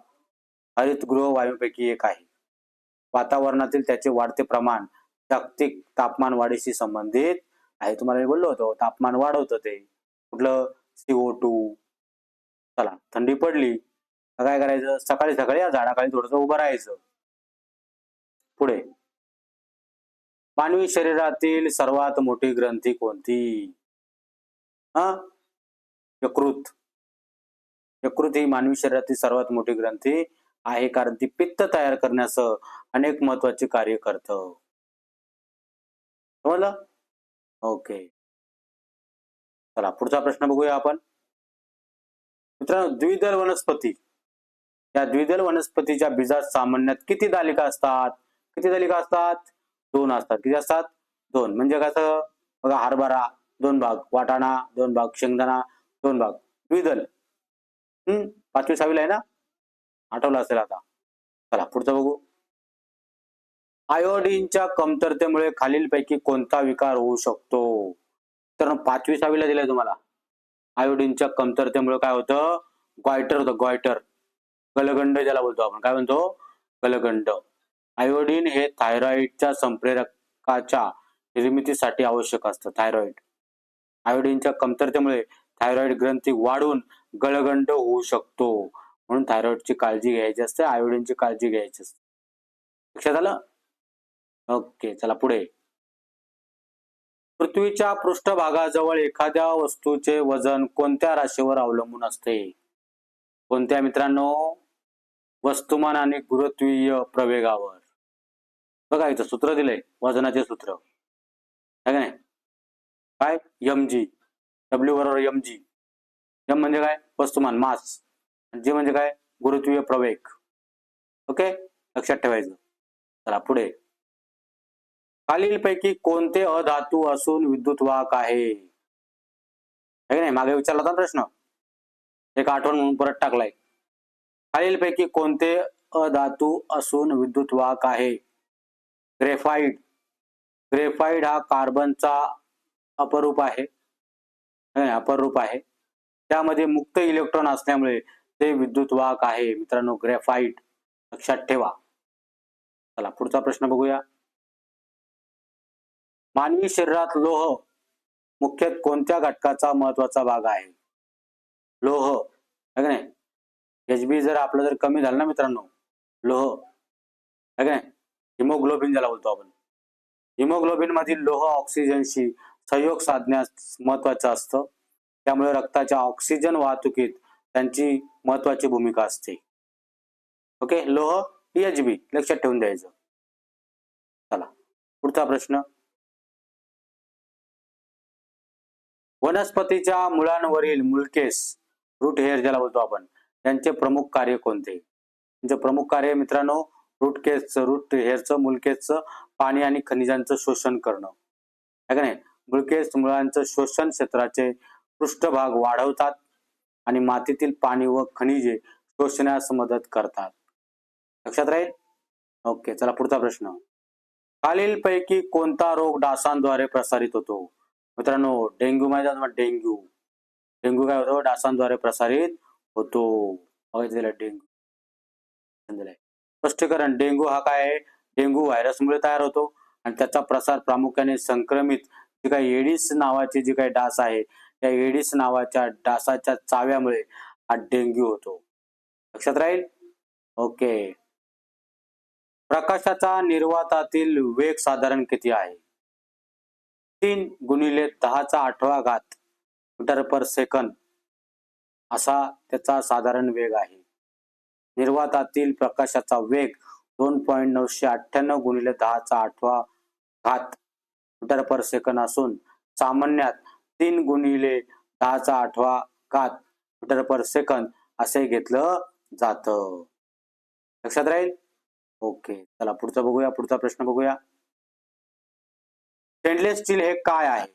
Speaker 1: हरितगृह वायूपैकी एक आहे. वातावरणातील त्याचे वाढते प्रमाण जागतिक तापमान वाढीशी संबंधित आहे. तुम्हाला मी बोललो होतो तापमान वाढवतं ते. कुठलं? CO2. चला, थंडी पडली तर काय करायचं? सकाळी सकाळी या झाडाखाली थोडंसं उभं राहायचं. पुढे, मानवी शरीरातील सर्वात मोठी ग्रंथी कोणती? यकृत. यकृत ही मानवी शरीरातील सर्वात मोठी ग्रंथी आहे, कारण ती पित्त तयार करण्यासह अनेक महत्वाचे कार्य करतं. समजलं? ओके. चला पुढचा प्रश्न बघूया आपण. मित्रांनो, द्विदल वनस्पती, या द्विदल वनस्पतीच्या बीजात सामान्यात किती दालिका असतात? किती दालिका असतात? 2 असतात. किती असतात? 2. म्हणजे कसं? बघा, हरभरा 2 भाग, वाटाणा 2 भाग, शेंगदाणा 2 भाग. द्विदल. 5वी 6वीला आहे ना? आठवलं असेल आता. चला पुढचं बघू. आयोडीनच्या कमतरतेमुळे खालीलपैकी कोणता विकार होऊ शकतो? तर 5वी 6वीला दिलंय तुम्हाला. आयोडीनच्या कमतरतेमुळे काय होतं? गॉयटर होतं, गॉयटर. गलगंड ज्याला बोलतो आपण. काय म्हणतो? गलगंड. आयोडीन हे थायरॉइडच्या संप्रेरकाच्या निर्मितीसाठी आवश्यक असतं. थायरॉइड. आयोडीनच्या कमतरतेमुळे थायरॉइड ग्रंथी वाढून गलगंड होऊ शकतो. म्हणून थायरॉइडची काळजी घ्यायची असते, आयोडीनची काळजी घ्यायची असते. लक्षात आलं? ओके, चला पुढे. पृथ्वीच्या पृष्ठभागाजवळ एखाद्या वस्तूचे वजन कोणत्या राशीवर अवलंबून असते? कोणत्या मित्रांनो? वस्तुमान आणि गुरुत्वीय प्रवेगावर. बघा इथं सूत्र दिलंय, वजनाचे सूत्र. आहे का नाही? काय mg, W बरोबर mg. m म्हणजे काय वस्तुमान मास, g म्हणजे काय गुरुत्वीय प्रवेग. ओके, लक्षात ठेवायचं. चला पुढे. खालीलपैकी कोणते अधातू असून विद्युत वाहक आहे? है की नाही, मागे विचारला होता प्रश्न, एक आठवण म्हणून परत टाकलाय. खालीलपैकी कोणते अधातू असून विद्युत वाहक आहे? ग्रेफाइट. ग्रेफाइट हा कार्बनचा अपरूप आहे, अपरूप आहे. त्यामध्ये मुक्त इलेक्ट्रॉन असल्यामुळे ते विद्युत वाहक आहे मित्रांनो, ग्रेफाइट. लक्षात ठेवा. चला पुढचा प्रश्न बघूया. मानवी शरीरात लोह मुख्यतः कोणत्या घटकाचा महत्वाचा भाग आहे? लोह, है की नाही, Hb जर आपलं जर कमी झालं ना मित्रांनो, लोह, है की नाही, हिमोग्लोबिन ज्याला बोलतो आपण, हिमोग्लोबिन मधील लोह ऑक्सिजनशी संयोग साधण्यास महत्वाचं असतं. त्यामुळे रक्ताच्या ऑक्सिजन वाहतुकीत त्यांची महत्वाची भूमिका असते. ओके, लोह Hb लक्षात ठेवून द्यायचं. चला पुढचा प्रश्न. वनस्पतीच्या मुळांवरील मुलकेस, रूट हेअर ज्याला बोलतो आपण, त्यांचे प्रमुख कार्य कोणते? त्यांचे प्रमुख कार्य मित्रांनो, रूट हेअरचं, मुलकेसचं पाणी आणि खनिजांचं शोषण करणं, है का नाही. मुलकेस मुळांचं शोषण क्षेत्राचे पृष्ठभाग वाढवतात आणि मातीतील पाणी व खनिजे शोषण्यास मदत करतात. लक्षात राहील. ओके, चला पुढचा प्रश्न. खालीलपैकी कोणता रोग डासांद्वारे प्रसारित होतो? मित्रांनो, डेंग्यू माहिती आहे, डेंग्यू. डेंग्यू काय होतो? डासांद्वारे प्रसारित होतो. बघितलेलं डेंग्यू. स्पष्टीकरण. डेंग्यू हा काय आहे? डेंग्यू व्हायरसमुळे तयार होतो आणि त्याचा प्रसार प्रामुख्याने संक्रमित जी काही एडिस नावाची जी काही डास आहे, त्या एडिस नावाच्या डासाच्या चाव्यामुळे हा डेंग्यू होतो. लक्षात राहील. ओके. प्रकाशाचा निर्वातातील वेग साधारण किती आहे? 3 गुणिले 10⁸ मीटर पर सेकंद असा त्याचा साधारण वेग आहे. निर्वातातील प्रकाशाचा वेग 2.998 गुणिले 10⁸ मीटर पर सेकंद असून सामान्यात 3 गुणिले 10⁸ मीटर पर सेकंद असे घेतलं जातं. लक्षात राहील. ओके, चला पुढचा बघूया. पुढचा प्रश्न बघूया. स्टेनलेस स्टील हे काय आहे?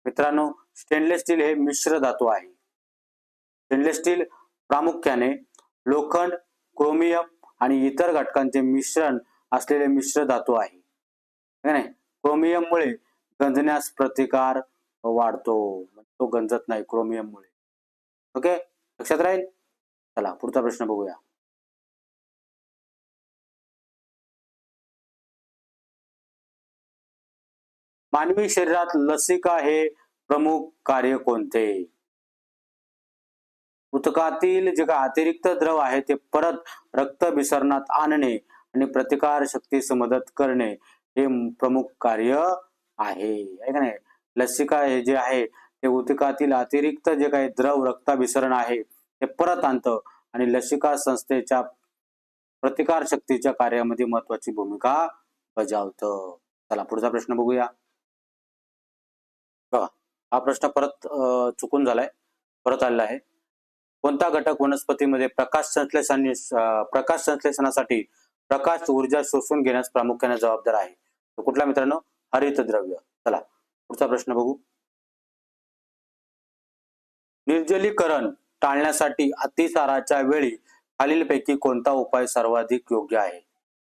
Speaker 1: मित्रांनो, स्टेनलेस स्टील हे मिश्र धातू आहे. स्टेनलेस स्टील प्रामुख्याने लोखंड, क्रोमियम आणि इतर घटकांचे मिश्रण असलेले मिश्र धातू आहे. क्रोमियममुळे गंजण्यास प्रतिकार वाढतो, तो गंजत नाही क्रोमियममुळे. ओके, लक्षात राहील. चला पुढचा प्रश्न बघूया. मानवी शरीरात लसिका हे प्रमुख कार्य कोणते? ऊतकातील जे काही अतिरिक्त द्रव आहे ते परत रक्ताभिसरणात आणणे आणि प्रतिकार शक्तीस मदत करणे हे प्रमुख कार्य आहे, है का नाही. लसिका हे जे आहे ते ऊतकातील अतिरिक्त जे काही द्रव रक्ताभिसरण आहे ते परत आणतं आणि लसिका संस्थेच्या प्रतिकार शक्तीच्या कार्यामध्ये महत्वाची भूमिका बजावतं. चला पुढचा प्रश्न बघूया. बघा, हा प्रश्न परत चुकून झालाय, परत आलेला आहे. कोणता घटक वनस्पतीमध्ये प्रकाश संश्लेषणासाठी प्रकाश ऊर्जा शोषून घेण्यास प्रामुख्याने जबाबदार आहे? तो कुठला मित्रांनो? हरितद्रव्य. चला पुढचा प्रश्न बघू. निर्जलीकरण टाळण्यासाठी अतिसाराच्या वेळी खालीलपैकी कोणता उपाय सर्वाधिक योग्य आहे?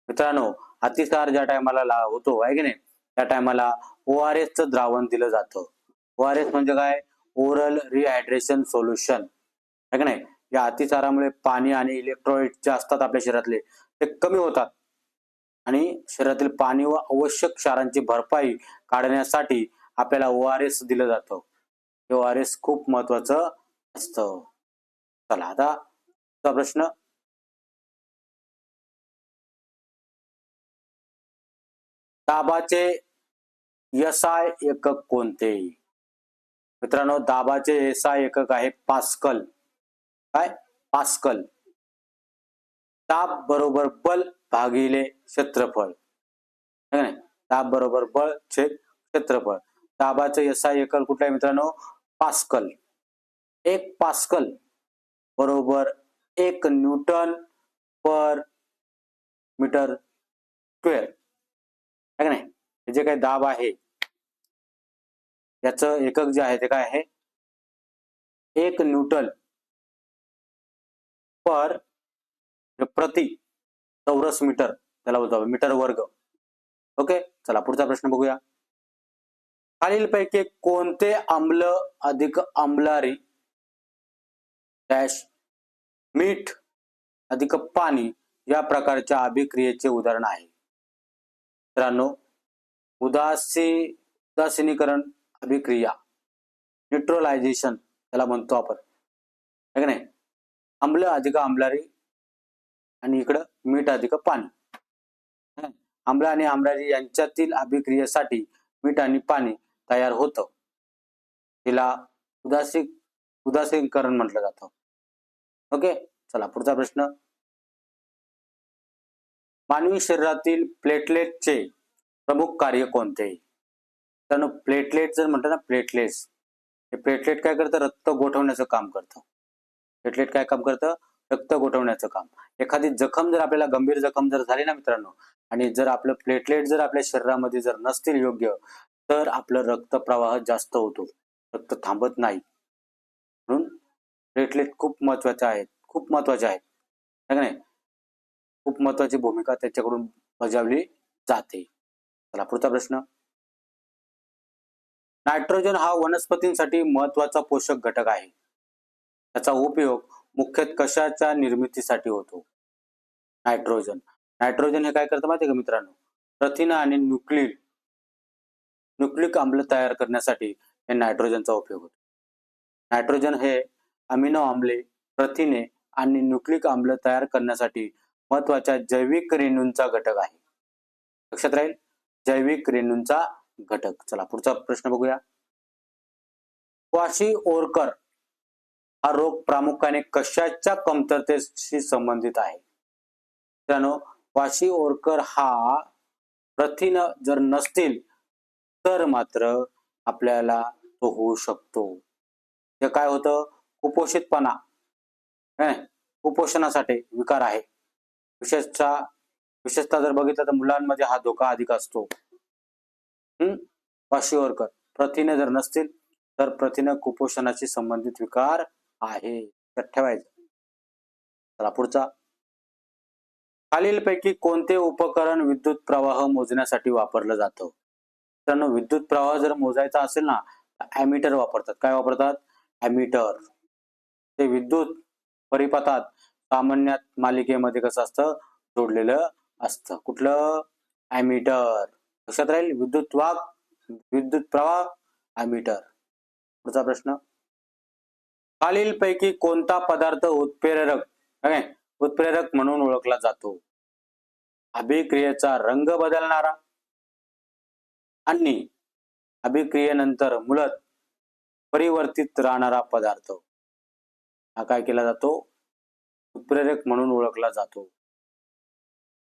Speaker 1: मित्रांनो, अतिसार ज्या टायमाला होतो आहे की नाही, त्या टायमाला ORS चं द्रावण दिलं जातं. ORS म्हणजे काय? ओरल रिहायड्रेशन सोल्युशन, है की नाही. या अतिसारामुळे पाणी आणि इलेक्ट्रोलाइट जे असतात आपल्या शरीरातले ते कमी होतात आणि शरीरातील पाणी व आवश्यक क्षारांची भरपाई काढण्यासाठी आपल्याला ORS दिलं जातं. हे ORS खूप महत्वाचं असतं. चला आता प्रश्न. दाबाचे SI एकक कोणते? मित्रांनो, दाबाचे SI एकक आहे पास्कल. काय? पास्कल. दाब बरोबर बल भागिले क्षेत्रफळ, है नाही. दाब बरोबर बल छेद क्षेत्रफळ. दाबाचं SI एकक कुठला आहे मित्रांनो? पास्कल. 1 पास्कल बरोबर 1 न्यूटन पर मीटर स्क्वेअर आहे का नाही? हे जे काही दाब आहे याचं एकक जे आहे ते काय आहे? 1 न्यूटन पर प्रति चौरस मीटर, त्याला बोलतो मीटर वर्ग. ओके, चला पुढचा प्रश्न बघूया. खालीलपैकी कोणते आम्ल अधिक आम्लारी डॅश मीठ अधिक पाणी या प्रकारच्या अभिक्रियेचे उदाहरण आहे? मित्रांनो, उदासीनीकरण अभिक्रिया, न्यूट्रलायझेशन त्याला म्हणतो आपण, आहे का नाही? आम्ल अधिक आम्लारी आणि इकडं मीठ अधिक पाणी. आम्ल आणि आम्लारी यांच्यातील अभिक्रियेसाठी मीठ आणि पाणी तयार होतं. तिला उदासीनीकरण म्हटलं जातं. ओके, चला पुढचा प्रश्न. मानवी शरीरातील प्लेटलेटचे प्रमुख कार्य कोणते? तर प्लेटलेट जर म्हणतो ना, प्लेटलेट्स, हे प्लेटलेट काय करतं? रक्त गोठवण्याचं काम करतं. प्लेटलेट काय काम करतं? रक्त गोठवण्याचं काम. एखादी जखम जर आपल्याला गंभीर जखम जर झाली ना मित्रांनो, आणि जर आपलं प्लेटलेट जर आपल्या शरीरामध्ये जर नसतील योग्य, तर आपलं रक्तप्रवाह जास्त होतो, रक्त थांबत नाही. म्हणून प्लेटलेट खूप महत्वाचे आहेत, खूप महत्वाचे आहेत, है का नाही? खूप महत्वाची भूमिका त्याच्याकडून बजावली जाते. चला पुढचा प्रश्न. नायट्रोजन हा वनस्पतींसाठी महत्वाचा पोषक घटक आहे. त्याचा उपयोग मुख्यतः कशाच्या निर्मितीसाठी होतो? नायट्रोजन. नायट्रोजन हे काय करतं माहिती का मित्रांनो? प्रथिन आणि न्यूक्लिक आम्ल तयार करण्यासाठी हे नायट्रोजनचा उपयोग होतो. नायट्रोजन हे अमिनो आम्ले, प्रथिने आणि न्यूक्लिक आम्ल तयार करण्यासाठी महत्वाच्या जैविक रेणूंचा घटक आहे. लक्षात राहील, जैविक रेणूंचा घटक. चला पुढचा प्रश्न बघूया. क्वाशी-ओरकर हा रोग प्रामुख्याने कशाच्या कमतरतेशी संबंधित आहे? मित्रांनो, क्वाशी-ओरकर हा प्रथिन जर नसतील तर मात्र आपल्याला तो होऊ शकतो. ते काय होतं? कुपोषितपणा, कुपोषणासाठी विकार आहे. विशेषतः जर बघितलं तर मुलांमध्ये हा धोका अधिक असतो. क्वाशी-ओरकर प्रथिने जर नसतील तर प्रथिन कुपोषणाशी संबंधित विकार आहे, ठेवायचं. चला पुढचा. खालीलपैकी कोणते उपकरण विद्युत प्रवाह मोजण्यासाठी वापरलं जातं? मित्रांनो, विद्युत प्रवाह जर मोजायचा असेल ना, ॲमीटर वापरतात. काय वापरतात? ॲमीटर. ते विद्युत परिपथात सामान्यात मालिकेमध्ये कसं असतं? जोडलेलं असतं. कुठलं? ॲमीटर. लक्षात राहील, विद्युत प्रवाह, ॲमीटर. पुढचा प्रश्न. खालीलपैकी कोणता पदार्थ उत्प्रेरक म्हणून ओळखला जातो? अभिक्रियेचा रंग बदलणारा आणि अभिक्रियेनंतर मूलत परिवर्तित राहणारा पदार्थ हा काय केला जातो? उत्प्रेरक म्हणून ओळखला जातो.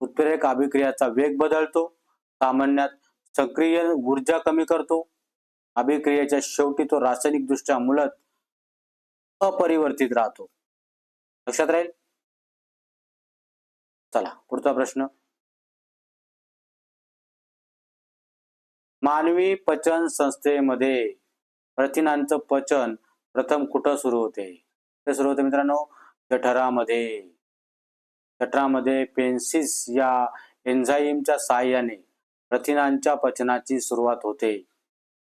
Speaker 1: उत्प्रेरक अभिक्रियाचा वेग बदलतो, सामान्यात सक्रिय ऊर्जा कमी करतो, अभिक्रियेच्या शेवटी तो रासायनिक दृष्ट्या मूलत अपरिवर्तित राहतो. लक्षात राहील. चला पुढचा प्रश्न. मानवी पचन संस्थेमध्ये प्रथिनांचं पचन प्रथम कुठं सुरू होते? ते सुरू होते मित्रांनो, जठरामध्ये. जठरामध्ये पेन्सिस या एन्झाईमच्या साहाय्याने प्रथिनांच्या पचनाची सुरुवात होते.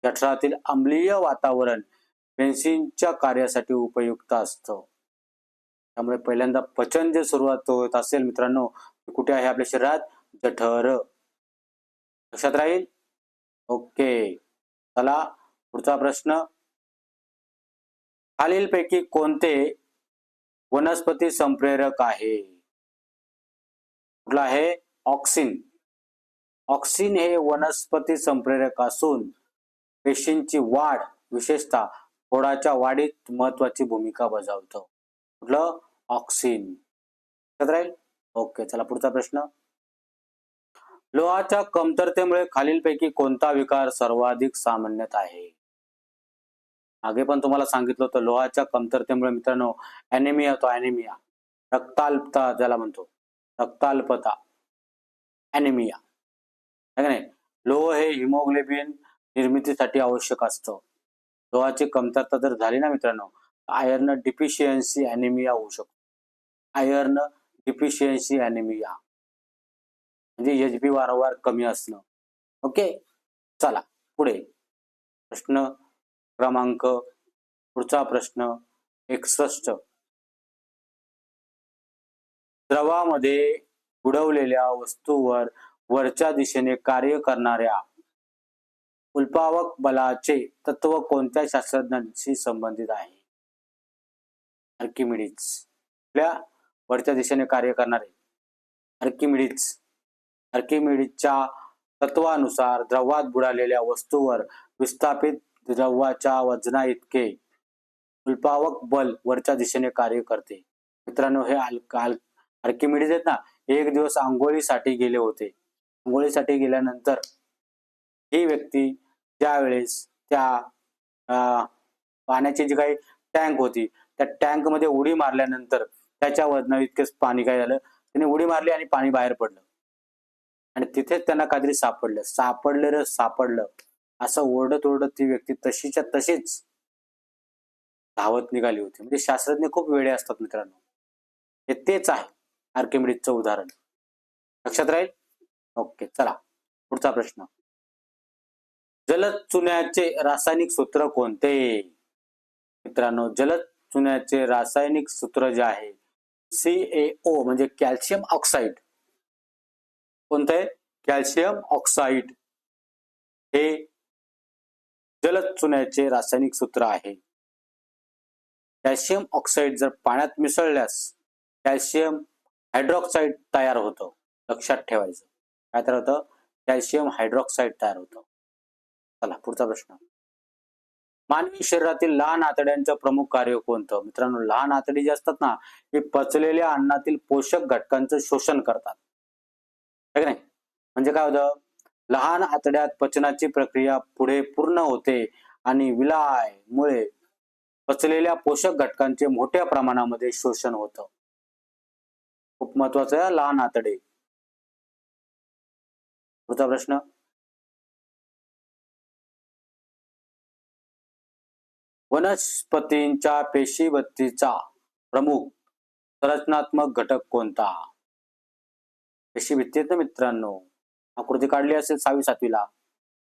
Speaker 1: जठरातील आम्लीय वातावरण पेन्सिनच्या कार्यासाठी उपयुक्त असतं. त्यामुळे पहिल्यांदा पचन जे सुरुवात होत असेल मित्रांनो, कुठे आहे आपल्या शरीरात? जठर. लक्षात राहील. ओके, चला पुढचा प्रश्न. खालीलपैकी कोणते वनस्पती संप्रेरक आहे? कुठला आहे? ऑक्सिन. ऑक्सिन हे वनस्पती संप्रेरक असून पेशींची वाढ, विशेषतः फोडाच्या वाढीत महत्वाची भूमिका बजावतं. कुठलं? ऑक्सिन. लक्षात राहील. ओके, चला पुढचा प्रश्न. लोहाच्या कमतरतेमुळे खालीलपैकी कोणता विकार सर्वाधिक सामान्यत आहे? मागे पण तुम्हाला सांगितलं होतं लोहाच्या कमतरतेमुळे मित्रांनो अॅनिमिया होतो, अॅनिमिया. रक्ताल्पता ज्याला म्हणतो, रक्ताल्पता, अॅनिमिया, है का नाही? लोह हे हिमोग्लोबिन निर्मितीसाठी आवश्यक असतं. लोहाची कमतरता जर झाली ना मित्रांनो, आयर्न डिफिशियन्सी अॅनिमिया होऊ शकतो. आयर्न डिफिशियन्सी अॅनिमिया म्हणजे एचबी वारंवार कमी असणं. ओके, चला पुढे प्रश्न क्रमांक, पुढचा प्रश्न 61. द्रवामध्ये बुडवलेल्या वस्तूवर वरच्या दिशेने कार्य करणाऱ्या उल्पावक बलाचे तत्व कोणत्या शास्त्रज्ञांशी संबंधित आहे? आर्किमिडीज. आपल्या वरच्या दिशेने कार्य करणारे आर्किमिडीज. आर्किमिडीजच्या तत्वानुसार द्रवात बुडालेल्या वस्तूवर विस्थापित द्रवाच्या वजना इतके उल्पावक बल वरच्या दिशेने कार्य करते. मित्रांनो हे आर्किमिडीज आहेत ना, एक दिवस आंघोळीसाठी गेले होते. आंघोळीसाठी गेल्यानंतर ही व्यक्ती ज्यावेळेस त्या पाण्याची जी काही टँक होती त्या टँक मध्ये उडी मारल्यानंतर त्याच्या वजना इतकेच पाणी काय झालं, त्याने उडी मारली आणि पाणी बाहेर पडलं आणि तिथेच त्यांना काहीतरी सापडलं असं ओरडत ओरडत ती व्यक्ती तशीच्या तशीच धावत निघाली होती. म्हणजे शास्त्रज्ञ खूप वेडे असतात मित्रांनो. हे तेच आहे आर्किमिडीजचं उदाहरण. लक्षात राहील? ओके, चला पुढचा प्रश्न. जलद चुन्याचे रासायनिक सूत्र कोणते? मित्रांनो जलद चुन्याचे रासायनिक सूत्र जे आहे CaO म्हणजे कॅल्शियम ऑक्साईड. कोणतं आहे? कॅल्शियम ऑक्साईड हे जलद चुन्याचे रासायनिक सूत्र आहे. कॅल्शियम ऑक्साईड जर पाण्यात मिसळल्यास कॅल्शियम हायड्रॉक्साईड तयार होतं. लक्षात ठेवायचं. काय तयार होतं? कॅल्शियम हायड्रॉक्साईड तयार होतं. चला पुढचा प्रश्न. मानवी शरीरातील लहान आतड्यांचं प्रमुख कार्य कोणतं? मित्रांनो लहान आतडी जे असतात ना, हे पचलेल्या अन्नातील पोषक घटकांचं शोषण करतात. है की नाही? म्हणजे काय होतं, लहान आतड्यात पचनाची प्रक्रिया पुढे पूर्ण होते आणि विलायमुळे पचलेल्या पोषक घटकांचे मोठ्या प्रमाणामध्ये शोषण होतं. खूप महत्वाचं आहे लहान आतडे. पुढचा प्रश्न. वनस्पतींच्या पेशीभत्तीचा प्रमुख संरचनात्मक घटक कोणता? पेशीभित्ती आहेत ना मित्रांनो, आकृती काढली असेल 6वी-7वीला.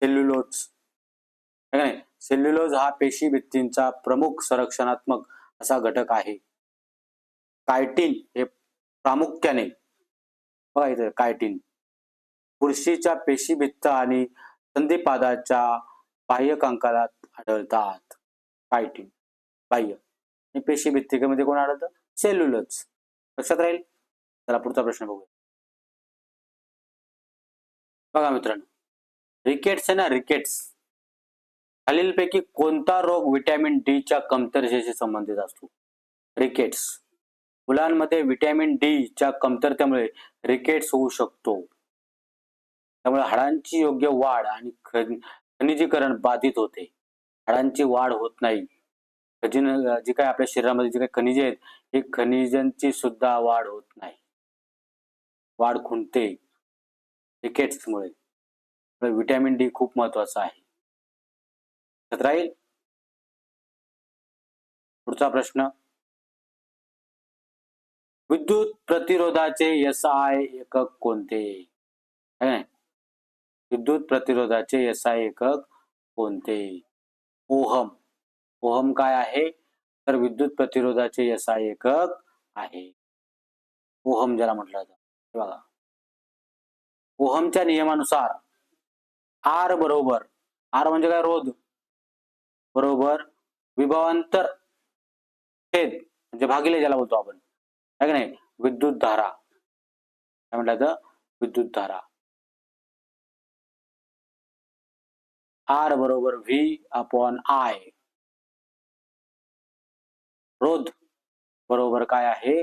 Speaker 1: सेल्युलोज, है का नाही? सेल्युलोज हा पेशीभित्तींचा प्रमुख संरक्षणात्मक असा घटक आहे. कायटिन हे प्रामुख्याने, बघा इथे कायटिन, बुरशीच्या पेशीभित्त आणि संधिपादाच्या बाह्यकांकात आढळतात. कायटिन बाह्य आणि पेशीभित्तिकेमध्ये कोण आढळतं? सेल्युलोज. लक्षात राहील? चला पुढचा प्रश्न बघूया. बघा मित्रांनो, रिकेट्स आहे ना, रिकेट्स, खालीलपैकी कोणता रोग व्हिटॅमिन डी च्या कमतरतेशी संबंधित असतो? रिकेट्स. मुलांमध्ये व्हिटॅमिन डी च्या कमतरतेमुळे रिकेट्स होऊ शकतो. त्यामुळे हाडांची योग्य वाढ आणि खनिजीकरण बाधित होते. हाडांची वाढ होत नाही. जी काय आपल्या शरीरामध्ये जी काही खनिजे आहेत, ही खनिजांची सुद्धा वाढ होत नाही. वाढ खुंटते रिकेट्समुळे. व्हिटॅमिन डी खूप महत्वाचं आहे. लक्षात राहील? पुढचा प्रश्न. विद्युत प्रतिरोधाचे SI एकक कोणते? विद्युत प्रतिरोधाचे SI एकक कोणते? ओहम. ओहम काय आहे? तर विद्युत प्रतिरोधाचे SI एकक आहे. ओहम ज्याला म्हटलं जातं. बघा, ओहमच्या नियमानुसार R बरोबर, R म्हणजे काय? रोध बरोबर विभवांतर छेद म्हणजे भागिले ज्याला बोलतो आपण, है का नाही? विद्युत धारा. काय म्हटलं जातं? विद्युत धारा. R बरोबर V/I. रोध बरोबर काय आहे?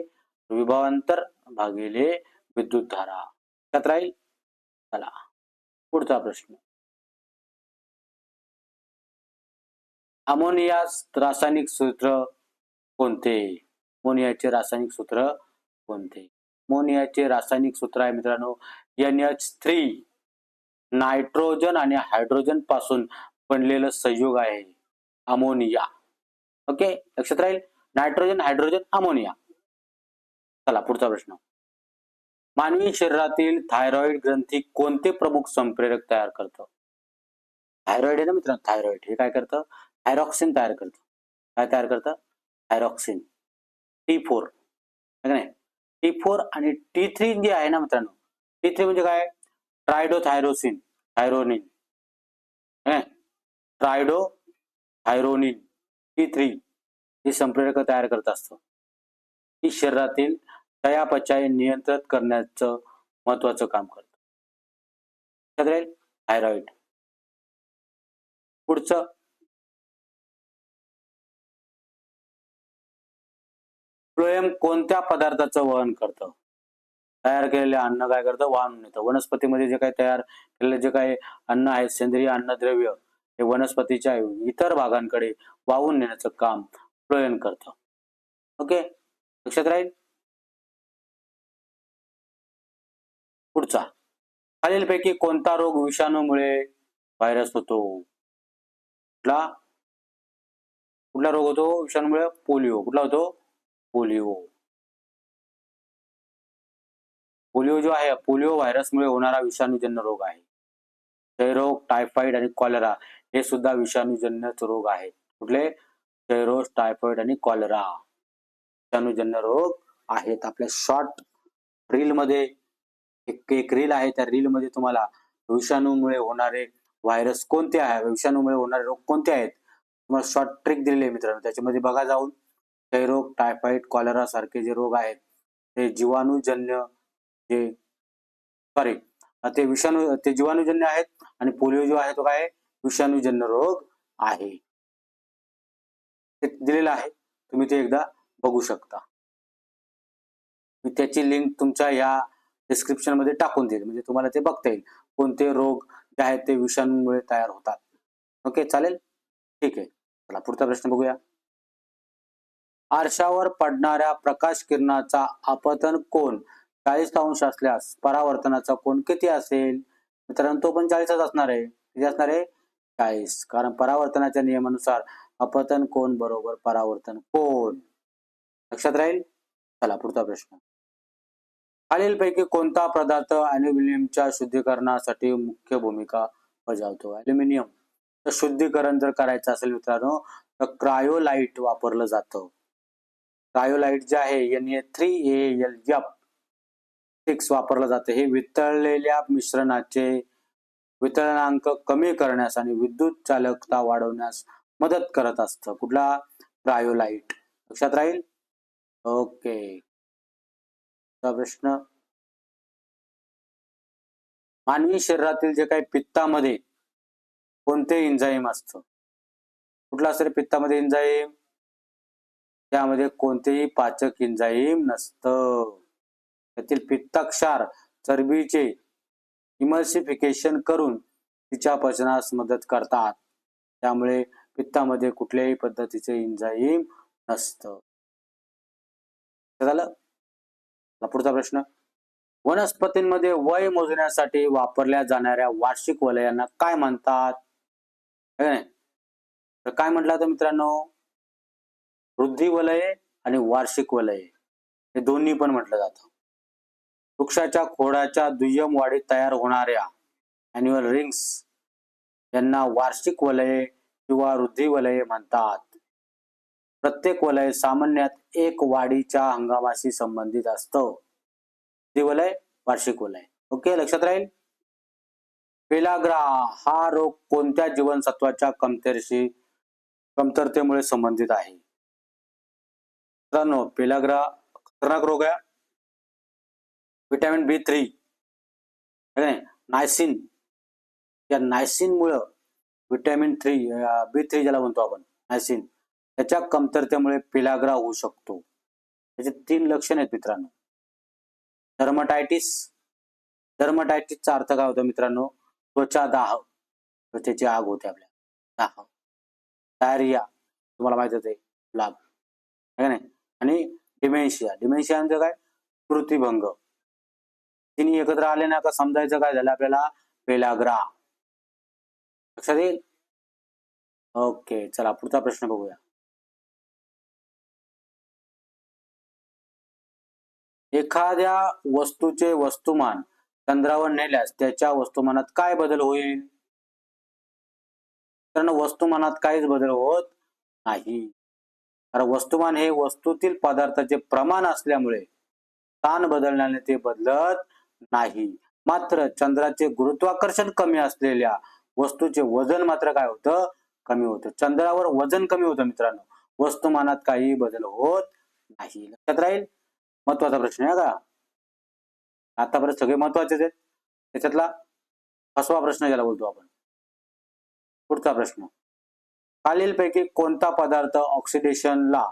Speaker 1: विभवांतर भागिले विद्युत धारा. लक्षात राहील? चला पुढचा प्रश्न. अमोनिया रासायनिक सूत्र कोणते? अमोनियाचे रासायनिक सूत्र कोणते? अमोनियाचे रासायनिक सूत्र आहे मित्रांनो NH3. नायट्रोजन आणि हायड्रोजन पासून बनलेलं संयुग आहे अमोनिया. ओके, लक्षात राहील. Nitrogen, hydrogen, ammonia. चला पुढचा प्रश्न. मानवी शरीरातील थायरॉइड ग्रंथी कोणते प्रमुख संप्रेरक तयार करतं? थायरॉइड आहे ना मित्रांनो, थायरॉइड हे काय करतं? थायरॉक्सिन तयार करतं. काय तयार करतं? थायरॉक्सिन. T4 आहे नाही. T4 आणि T3 जे आहे ना मित्रांनो, T3 म्हणजे काय? ट्रायडोथायरोसिन, थायरोनिन. ट्रायडोथायरोनिन T3 हे संप्रेरक तयार करत असतं. ही शरीरातील चयापचय नियंत्रित करण्याचं महत्वाचं काम करतं. थायरॉइड. पुढचं. फ्लोएम कोणत्या पदार्थाचं वहन करतं? तयार केलेले अन्न काय करतं? वाहून नेतं. वनस्पतीमध्ये जे काही तयार केलेले जे काही अन्न आहे, सेंद्रिय अन्नद्रव्य, हे वनस्पतीच्या इतर भागांकडे वाहून नेण्याचं काम फ्लोएम करतं. ओके, लक्षात राहील. पुढचा. खालीलपैकी कोणता रोग विषाणूमुळे व्हायरस होतो? कुठला रोग होतो विषाणूमुळे? पोलिओ. कुठला होतो? पोलिओ. पोलिओ जो आहे, पोलिओ व्हायरसमुळे होणारा विषाणूजन्य रोग आहे. क्षयरोग, टायफॉइड आणि कॉलरा हे सुद्धा विषाणूजन्य रोग आहेत. कुठले? क्षयरोग, टायफॉइड आणि कॉलरा विषाणूजन्य रोग आहेत. आपल्या शॉर्ट रील मध्ये एक रील आहे, त्या रील मध्ये तुम्हाला विषाणूमुळे होणारे व्हायरस कोणते आहे, विषाणूमुळे होणारे रोग कोणते आहेत, तुम्हाला शॉर्ट ट्रिक दिलेली आहे मित्रांनो. त्याच्यामध्ये बघा जाऊन. क्षयरोग, टायफॉइड, कॉलरा सारखे जे रोग आहेत ते जीवाणूजन्य ते जीवाणूजन्य आहेत आणि पोलिओ जो आहे तो काय? विषाणूजन्य रोग आहे. ते दिलेलं आहे, तुम्ही ते एकदा बघू शकता. मी त्याची लिंक तुमच्या या डिस्क्रिप्शन मध्ये टाकून देईल, म्हणजे तुम्हाला ते बघता येईल कोणते रोग जे आहेत ते विषाणूमुळे तयार होतात. ओके, चालेल. ठीक आहे, चला पुढचा प्रश्न बघूया. आरशावर पडणाऱ्या प्रकाश किरणाचा आपतन कोन 40° असल्यास परावर्तनाचा कोन किती असेल? मित्रांनो तो पण 40च असणार आहे. किती असणार आहे? 40. कारण परावर्तनाच्या नियमानुसार अपतन कोन बरोबर परावर्तन कोन. लक्षात राहील. चला पुढचा प्रश्न. खालीलपैकी कोणता पदार्थ ॲल्युमिनियमच्या शुद्धीकरणासाठी मुख्य भूमिका बजावतो? ॲल्युमिनियम शुद्धीकरण जर करायचं असेल मित्रांनो तर क्रायोलाइट वापरलं जातं. क्रायोलाइट जे आहे Na3Al6 वापरलं जातं. हे वितळलेल्या मिश्रणाचे वितरणांक कमी करण्यास आणि विद्युत चालकता वाढवण्यास मदत करत असतं. कुठला? क्रायोलाइट. लक्षात राहील. ओके, प्रश्न. मानवी शरीरातील जे काही पित्तामध्ये कोणते एन्झाईम असतं? कुठला असेल पित्तामध्ये एन्झाईम? त्यामध्ये कोणतेही पाचक एन्झाईम नसतं. त्यातील पित्तक्षार चरबीचे इमल्सिफिकेशन करून तिच्या पचनास मदत करतात. त्यामुळे पित्तामध्ये कुठल्याही पद्धतीचे एन्झाईम नसतं. झालं. पुढचा प्रश्न. वनस्पतींमध्ये वय मोजण्यासाठी वापरल्या जाणाऱ्या वार्षिक वलयांना काय म्हणतात? तर काय म्हटलं होतं मित्रांनो? वृद्धी वलय आणि वार्षिक वलय हे दोन्ही पण म्हटलं जातं. वृक्षाच्या खोडाच्या दुय्यम वाढीत तयार होणाऱ्या अॅन्युअल रिंग्स यांना वार्षिक वलये किंवा वृद्धी वलये म्हणतात. प्रत्येक वलय सामान्यात एक वाढीच्या हंगामाशी संबंधित असतं. वृद्धी वलय, वार्षिक वलय. ओके, लक्षात राहील. पेलाग्रा हा रोग कोणत्या जीवनसत्वाच्या कमतरतेमुळे संबंधित आहे? मित्रांनो पेलाग्रा खतरनाक रोग आहे. विटॅमिन B3 नायसिन, या नायसिनमुळे विटॅमिन B3 ज्याला म्हणतो आपण नायसिन, त्याच्या कमतरतेमुळे पेलाग्रा होऊ शकतो. त्याचे 3 लक्षण आहेत मित्रांनो. डर्मटायटिस, डर्मटायटिसचा अर्थ काय होतो मित्रांनो? त्वचा दाह, त्वचेची आग होते आपल्याला, दाह. डायरिया तुम्हाला माहित आहे, लाभ आहे का नाही. आणि डिमेन्शिया, डिमेन्शिया म्हणजे काय? स्मृतिभंग. तिन्ही एकत्र आले ना का समजायचं काय झालं आपल्याला? पेलाग्रा. लक्षात येईल? ओके, चला पुढचा प्रश्न बघूया. एखाद्या वस्तूचे वस्तुमान चंद्रावर नेल्यास त्याच्या वस्तुमानात काय बदल होईल? तर वस्तुमानात काहीच बदल होत नाही. कारण वस्तुमान हे वस्तूतील पदार्थाचे प्रमाण असल्यामुळे स्थान बदलण्याने ते बदलत नाही. मात्र चंद्राचे गुरुत्वाकर्षण कमी असलेल्या वस्तूचे वजन मात्र काय होतं? कमी होतं. चंद्रावर वजन कमी होतं मित्रांनो, वस्तुमानात काही बदल होत नाही. लक्षात राहील? महत्वाचा प्रश्न आहे का? आतापर्यंत सगळे महत्वाचेच आहेत. त्याच्यातला 5वा प्रश्न ज्याला बोलतो आपण. पुढचा प्रश्न, खालीलपैकी कोणता पदार्थ ऑक्सिडेशनला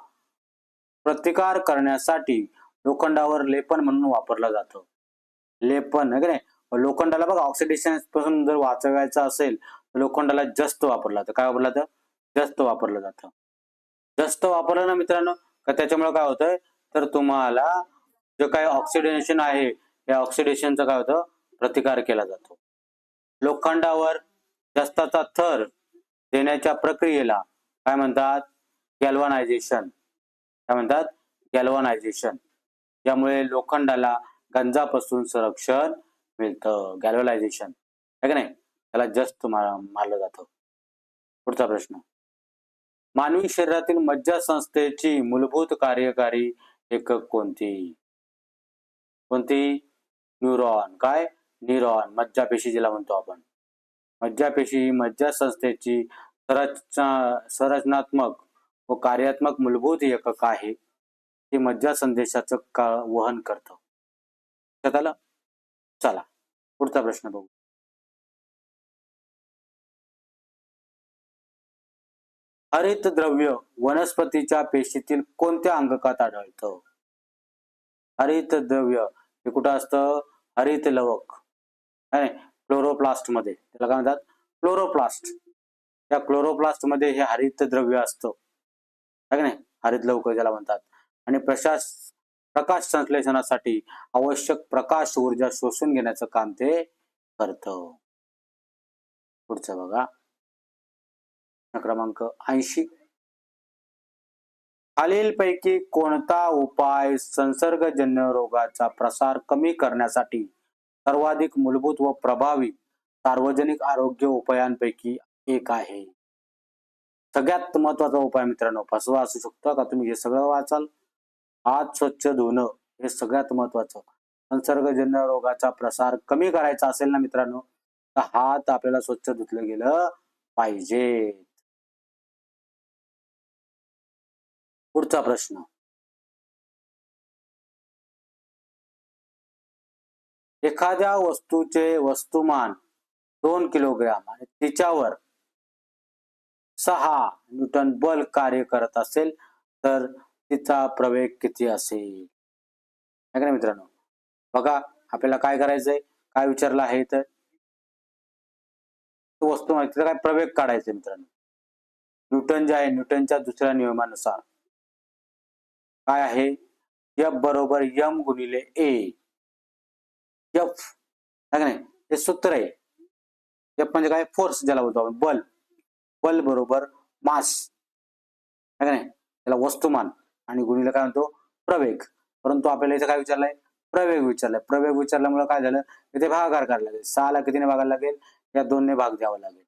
Speaker 1: प्रतिकार करण्यासाठी लोखंडावर लेपन म्हणून वापरला जातो? लेपन आहे की नाही? लोखंडाला बघा, ऑक्सिडेशन पासून जर वाचवायचं असेल तर लोखंडाला जस्त वापरला जातं. काय वापरला जातं? जस्त वापरलं जातं. जस्त वापरलं ना मित्रांनो का त्याच्यामुळे काय होतंय, तर तुम्हाला जे काही ऑक्सिडेशन आहे या ऑक्सिडेशनचा काय होतं? प्रतिकार केला जातो. लोखंडावर जस्ताचा थर देण्याच्या प्रक्रियेला काय म्हणतात? गॅल्व्हनायझेशन. काय म्हणतात? गॅल्व्हनायझेशन. यामुळे लोखंडाला गंजापासून संरक्षण मिळतं. गॅल्व्हनायझेशन आहे का नाही? त्याला जस्त मारलं जातं. पुढचा प्रश्न, मानवी शरीरातील मज्जासंस्थेची मूलभूत कार्यकारी एकक कोणती? कोणती? न्यूरॉन. काय? न्यूरॉन. मज्जापेशी ज्याला म्हणतो आपण. मज्जापेशी ही मज्जासंस्थेची संरचनात्मक व कार्यात्मक मूलभूत एकक आहे. ते मज्जासंदेशाचं वहन करतं. लक्षात आलं? चला पुढचा प्रश्न बघू. हरितद्रव्य वनस्पतीच्या पेशीतील कोणत्या अंगकात आढळतं? हरितद्रव्य हे कुठं असतं? हरित लवक, क्लोरोप्लास्ट मध्ये. त्याला काय म्हणतात? क्लोरोप्लास्ट. त्या क्लोरोप्लास्ट मध्ये हे हरितद्रव्य असतं, आहे की नाही? हरित लवक ज्याला म्हणतात. आणि प्रकाश संश्लेषणासाठी आवश्यक प्रकाश ऊर्जा शोषून घेण्याचं काम ते करतं. पुढचं बघा, क्रमांक 80. खालीलपैकी कोणता उपाय संसर्गजन्य रोगाचा प्रसार कमी करण्यासाठी सर्वाधिक मूलभूत व प्रभावी सार्वजनिक आरोग्य उपायांपैकी एक आहे? सगळ्यात महत्वाचा उपाय मित्रांनो, 5वा असू शकतो का? तुम्ही हे सगळं वाचाल. हात स्वच्छ धुणं हे सगळ्यात महत्वाचं. संसर्गजन्य रोगाचा प्रसार कमी करायचा असेल ना मित्रांनो, तर हात आपल्याला स्वच्छ धुतलं गेलं पाहिजे. पुढचा प्रश्न, एखाद्या वस्तूचे वस्तुमान 2 किलोग्राम आणि तिच्यावर 6 न्यूटन बल कार्य करत असेल तर तिचा प्रवेग किती असेल? आहे का मित्रांनो? बघा, आपल्याला काय करायचंय, काय विचारलं आहे, तर वस्तुमान तिचा काय प्रवेग काढायचा मित्रांनो. न्यूटन जे आहे, न्यूटनच्या दुसऱ्या नियमानुसार काय आहे? F बरोबर m गुणिले a. F आहे का नाही? हे सूत्र आहे. F म्हणजे काय? फोर्स ज्याला बोलतो आपण, बल. बल बरोबर मास, आहे का नाही? त्याला वस्तुमान आणि गुणिले काय म्हणतो? प्रवेग. परंतु आपल्याला इथे काय विचारलंय? प्रवेग विचारलाय. प्रवेग विचारल्यामुळे काय झालं? इथे भागाकार करायला लागेल. 6 ला कितीने भागायला लागेल? या 2 ने भाग द्यावा लागेल.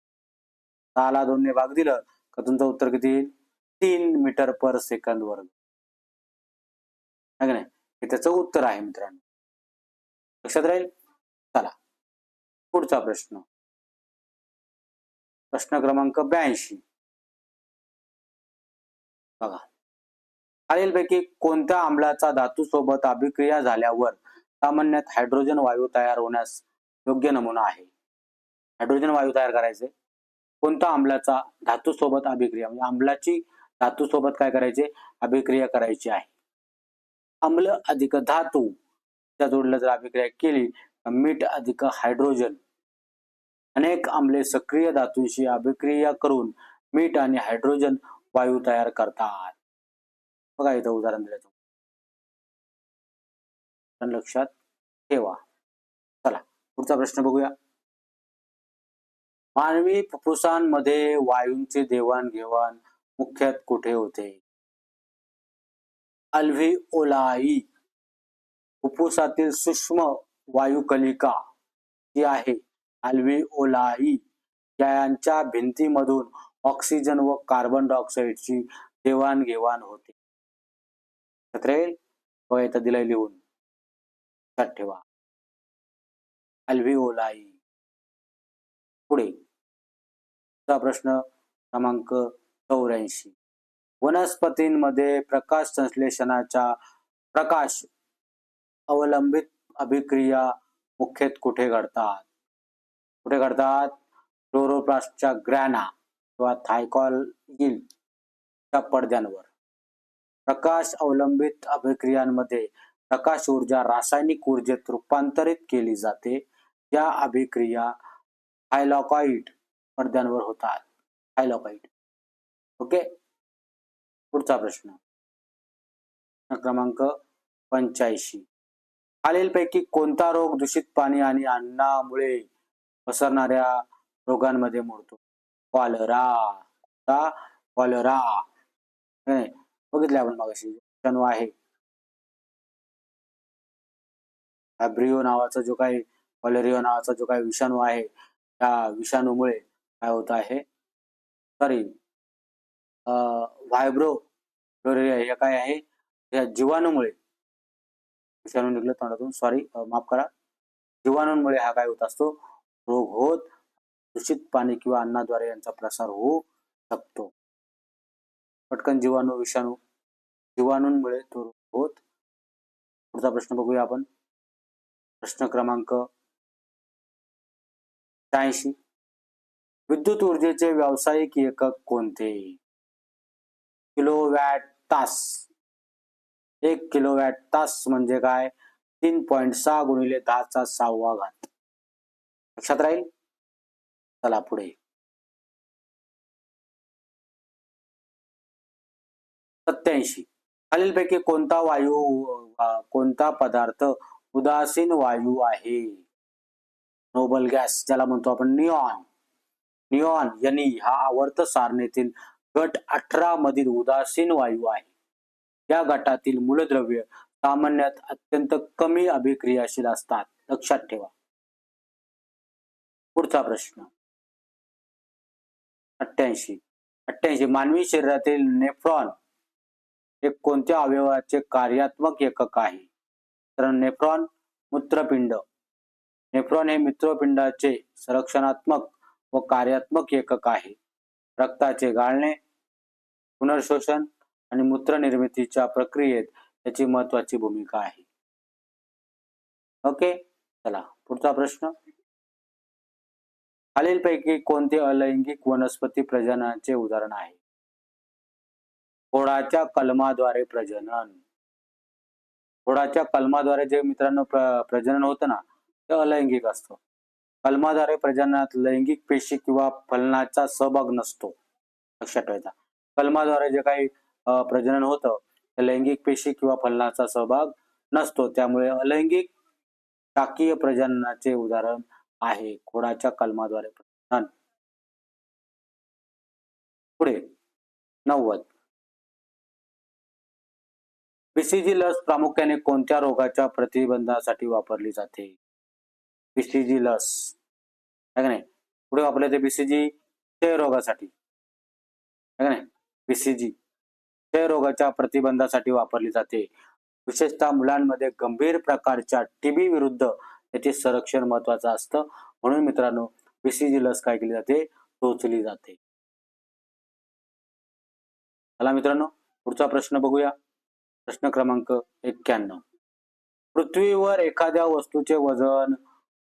Speaker 1: 6 ला 2 ने भाग दिलं का तुमचं उत्तर किती येईल? 3 मीटर पर सेकंद वर्ग, आहे का नाही? हे त्याचं उत्तर आहे मित्रांनो. लक्षात राहील? चला पुढचा प्रश्न, प्रश्न क्रमांक 82. बघा, खालीलपैकी कोणत्या आम्लाचा धातू सोबत अभिक्रिया झाल्यावर सामान्यत हायड्रोजन वायू तयार होण्यास योग्य नमुना आहे? हायड्रोजन वायू तयार करायचे कोणत्या आम्लाचा धातू सोबत अभिक्रिया, म्हणजे आम्लाची धातू सोबत काय करायचे? अभिक्रिया करायची आहे. आम्ल अधिक धातू त्या जोडलं जर अभिक्रिया केली मीठ अधिक हायड्रोजन. अनेक आम्ले सक्रिय धातूंशी अभिक्रिया करून मीठ आणि हायड्रोजन वायू तयार करतात. बघा इथं उदाहरण दिलं पण लक्षात ठेवा. चला पुढचा प्रश्न बघूया. मानवी फुफ्फुसांमध्ये वायूंचे देवाणघेवाण मुख्यतः कुठे होते? अल्व्हिओलाई. फुफ्फुसातील सूक्ष्म वायुकणिका जी आहे अल्व्हिओलाई यांच्या भिंतीमधून ऑक्सिजन व कार्बन डायऑक्साईडची देवाणघेवाण होते. इथं दिलंय लिहून, लक्षात ठेवा. अल्व्हिओलाई. पुढे प्रश्न क्रमांक 84. वनस्पतींमध्ये प्रकाश संश्लेषणाच्या प्रकाश अवलंबित अभिक्रिया मुख्यतः कुठे घडतात? क्लोरोप्लास्टच्या ग्रॅना किंवा थायकॉइलच्या पडद्यांवर. प्रकाश अवलंबित अभिक्रियांमध्ये प्रकाश ऊर्जा रासायनिक ऊर्जेत रूपांतरित केली जाते. या अभिक्रिया थायलॉकॉइड पडद्यांवर होतात. थायलॉकॉइड. ओके. पुढचा प्रश्न क्रमांक 85. खालीलपैकी कोणता रोग दूषित पाणी आणि अन्नामुळे पसरणाऱ्या रोगांमध्ये मोडतो? कॉलरा. बघितले आपण मागाशी विषाणू आहे फॅब्रिओ नावाचा जो काही कॉलेरिओ नावाचा जो काही विषाणू आहे त्या विषाणूमुळे काय होत आहे व्हायब्रो फ्लोरिया हे काय आहे या जीवाणूमुळे विषाणू निघलं तोंडातून माफ करा जीवाणूंमुळे हा काय होत असतो रोग होत दूषित पाणी किंवा अन्नाद्वारे यांचा प्रसार होऊ शकतो. पटकन जीवाणूंमुळे तो रोग होत. पुढचा प्रश्न बघूया आपण. प्रश्न क्रमांक 86. विद्युत ऊर्जेचे व्यावसायिक एकक कोणते? किलोवॅट तास. 1 किलोवॅट तास म्हणजे काय? 3.6 गुणिले 10⁶ लक्षात राहील. चला पुढे. 87. खालीलपैकी कोणता पदार्थ उदासीन वायू आहे? नोबल गॅस ज्याला म्हणतो आपण निऑन. नि हा आवर्त सारणीतील गट 18 मधील उदासीन वायू आहे. या गटातील मूलद्रव्य सामान्यत अत्यंत कमी अभिक्रियाशील असतात. लक्षात ठेवा. पुढचा प्रश्न 88. मानवी शरीरातील नेफ्रॉन हे कोणत्या अवयवाचे कार्यात्मक एकक आहे? तर नेफ्रॉन मूत्रपिंड. नेफ्रॉन हे मूत्रपिंडाचे संरक्षणात्मक व कार्यात्मक एकक आहे. रक्ताचे गाळणे, पुनर्शोषण आणि मूत्र निर्मितीच्या प्रक्रियेत याची महत्वाची भूमिका आहे. ओके. चला पुढचा प्रश्न. खालीलपैकी कोणते अलैंगिक वनस्पती प्रजननाचे उदाहरण आहे? खोडाच्या कलमाद्वारे प्रजनन. खोडाच्या कलमाद्वारे जे मित्रांनो प्रजनन होतं ना ते अलैंगिक असतं. कलमाद्वारे प्रजननात लैंगिक पेशी किंवा फलनाचा सहभाग नसतो. लक्षात ठेवायचा. कलमाद्वारे जे काही प्रजनन होतं ते लैंगिक पेशी किंवा फलनाचा सहभाग नसतो. त्यामुळे अलैंगिक शाकीय प्रजननाचे उदाहरण आहे खोडाच्या कलमाद्वारे प्रजनन. पुढे 90. बीसीजी लस प्रामुख्याने कोणत्या रोगाच्या प्रतिबंधासाठी वापरली जाते? बीसीजी लस आहे का नाही. पुढे वापरले ते बीसीजी क्षयरोगासाठी आहे का नाही. बीसीजी क्षयरोगाच्या प्रतिबंधासाठी वापरली जाते. विशेषतः मुलांमध्ये गंभीर प्रकारच्या टीबी विरुद्ध त्याचे संरक्षण महत्वाचं असतं. म्हणून मित्रांनो बीसीजी लस काय केली जाते? टोचली जाते. चला मित्रांनो पुढचा प्रश्न बघूया. प्रश्न क्रमांक 91. पृथ्वीवर एखाद्या वस्तूचे वजन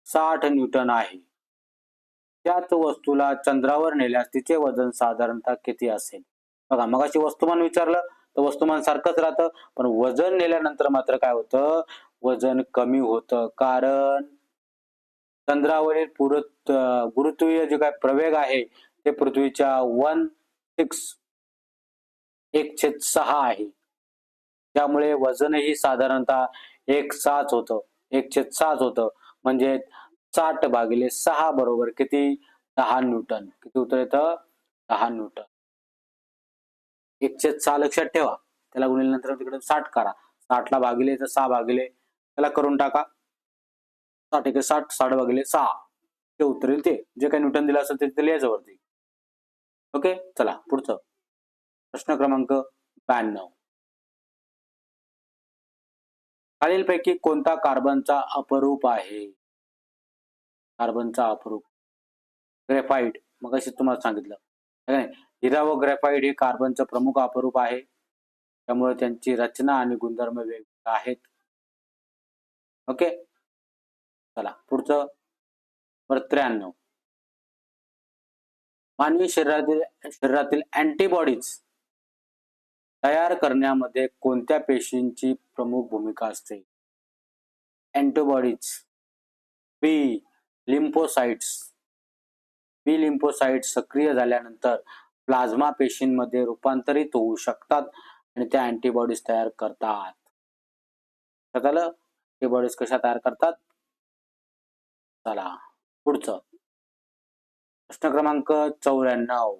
Speaker 1: 60 न्यूटन आहे. त्याच वस्तूला चंद्रावर नेल्यास तिचे वजन साधारणतः किती असेल? बघा मगाशी वस्तुमान विचारलं तर वस्तुमान सारखंच राहतं पण वजन नेल्यानंतर मात्र काय होतं? वजन कमी होतं. कारण चंद्रावरील गुरुत्वीय जे काय प्रवेग आहे ते पृथ्वीच्या 1/6 आहे. त्यामुळे वजनही साधारणतः 1/6 होतं. 1/6 होतं म्हणजे 60/6 बरोबर किती? 10 न्यूटन. किती उत्तर येतं? 10 न्यूटन. 1/6 लक्षात ठेवा. त्याला गुणिल्यानंतर तिकडे 60 करा. 60 ला भागिले तर 6 भागिले त्याला करून टाका. 60 एके 60, 60 भागिले 6. ते उत्तर येईल ते. जे काही न्यूटन दिलं असेल ते लिहायचं वरती. ओके, चला पुढचं. प्रश्न क्रमांक 92. खालीलपैकी कोणता कार्बनचा अपरूप आहे? कार्बनचा अपरूप. ग्रेफाइट. मगाशी तुम्हाला सांगितलं. हिरा व ग्रेफाइट हे कार्बनचं प्रमुख अपरूप आहे. त्यामुळे त्यांची रचना आणि गुणधर्म वेगवेगळे आहेत. ओके, चला पुढचं. 93. मानवी शरीरातील अँटीबॉडीज तयार करण्यामध्ये कोणत्या पेशींची प्रमुख भूमिका असते? अँटीबॉडीज. बी लिम्फोसाइट्स. बी लिम्फोसाइट्स सक्रिय झाल्यानंतर प्लाझ्मा पेशींमध्ये रूपांतरित होऊ शकतात आणि त्या अँटीबॉडीज तयार करतात. अँटीबॉडीज कशा तयार करतात? चला पुढचं. प्रश्न क्रमांक 94.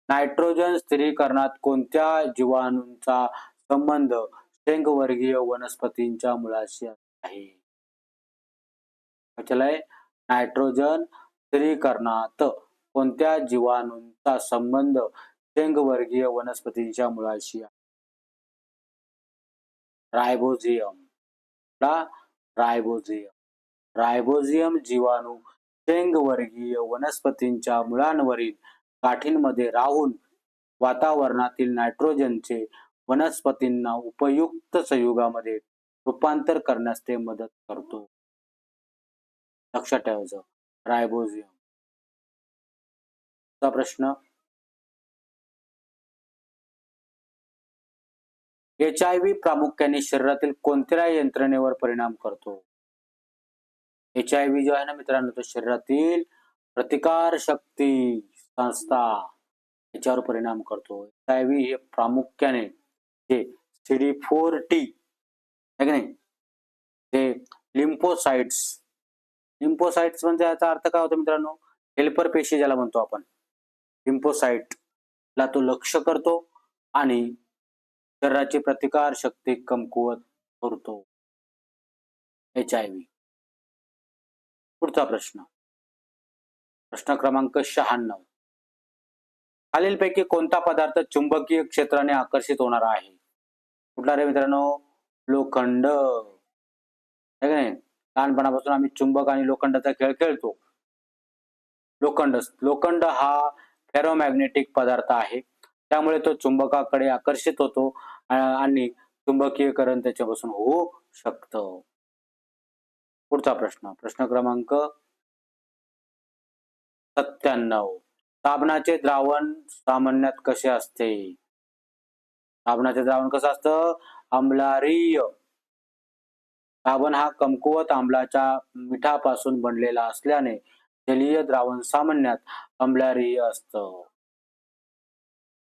Speaker 1: नायट्रोजन स्थिरीकरणात कोणत्या जीवाणूंचा संबंध शेंगवर्गीय वनस्पतींच्या मुळाशी आहे? नायट्रोजन स्थिरीकरणात कोणत्या जीवाणूंचा संबंध शेंगवर्गीय वनस्पतींच्या मुळाशी आहे? रायबोझियम. रायबोझियम. रायबोझियम जीवाणू शेंगवर्गीय वनस्पतींच्या मुळांवरील गाठींमध्ये राहून वातावरणातील नायट्रोजनचे वनस्पतींना उपयुक्त संयुगामध्ये रूपांतर करण्यास ते मदत करतो. लक्षात ठेवायचं. रायबोझियम. चा प्रश्न. HIV प्रामुख्याने शरीरातील कोणत्या यंत्रणेवर परिणाम करतो? HIV जो आहे ना मित्रांनो, तो शरीरातील प्रतिकार शक्ती संस्था याच्यावर परिणाम करतो. HIV हे प्रामुख्याने जे CD4T आहे की नाही, ते लिम्फोसाइट्स. लिम्फोसाइट्स म्हणजे याचा अर्थ काय होतो मित्रांनो? हेल्पर पेशी ज्याला म्हणतो आपण. लिम्फोसाइट ला तो लक्ष्य करतो आणि शरीराची प्रतिकार शक्ती कमकुवत करतो. HIV. पुढचा प्रश्न. प्रश्न क्रमांक 96. खालीलपैकी कोणता पदार्थ चुंबकीय क्षेत्राने आकर्षित होणारा आहे? कुठला रे मित्रांनो? लोखंड. आहे का नाही? लहानपणापासून आम्ही चुंबक आणि लोखंडाचा खेळ खेळतो. लोखंड हा फेरोमॅग्नेटिक पदार्थ आहे. त्यामुळे तो चुंबकाकडे आकर्षित होतो आणि चुंबकीयकरण त्याच्यापासून होऊ शकतं. पुढचा प्रश्न. प्रश्न क्रमांक 97. साबणाचे द्रावण सामान्यत कसे असते? साबणाचे द्रावण कसं असतं? आम्लारीय. साबण हा कमकुवत आम्लाच्या मिठापासून बनलेला असल्याने जलीय द्रावण सामान्यत आम्लारीय असतं.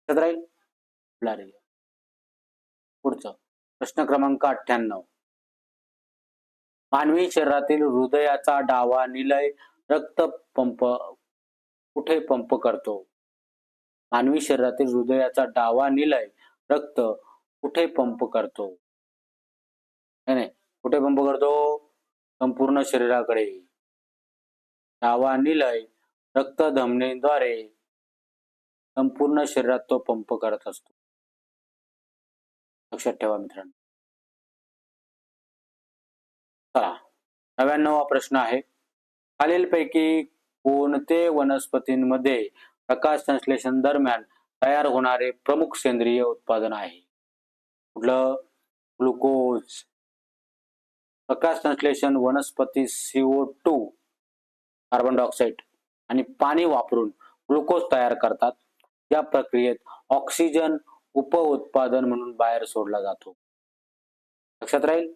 Speaker 1: आम्लारीय. पुढचं. प्रश्न क्रमांक 98. मानवी शरीरातील हृदयाचा डावा निलय रक्त पंप कुठे पंप करतो? मानवी शरीरातील हृदयाचा डावा निलय रक्त कुठे पंप करतो? नाही, कुठे पंप करतो? संपूर्ण शरीराकडे. डावा निलय रक्त धमनीद्वारे संपूर्ण शरीरात तो पंप करत असतो. लक्षात ठेवा मित्रांनो. चला 99वा प्रश्न आहे. खालीलपैकी कोणते वनस्पतींमध्ये प्रकाश संश्लेषण दरम्यान तयार होणारे प्रमुख सेंद्रिय उत्पादन आहे? कुठलं? ग्लुकोज. प्रकाश संश्लेषण वनस्पती CO2 कार्बन डायऑक्साईड आणि पाणी वापरून ग्लुकोज तयार करतात. या प्रक्रियेत ऑक्सिजन उप उत्पादन म्हणून बाहेर सोडला जातो. लक्षात राहील.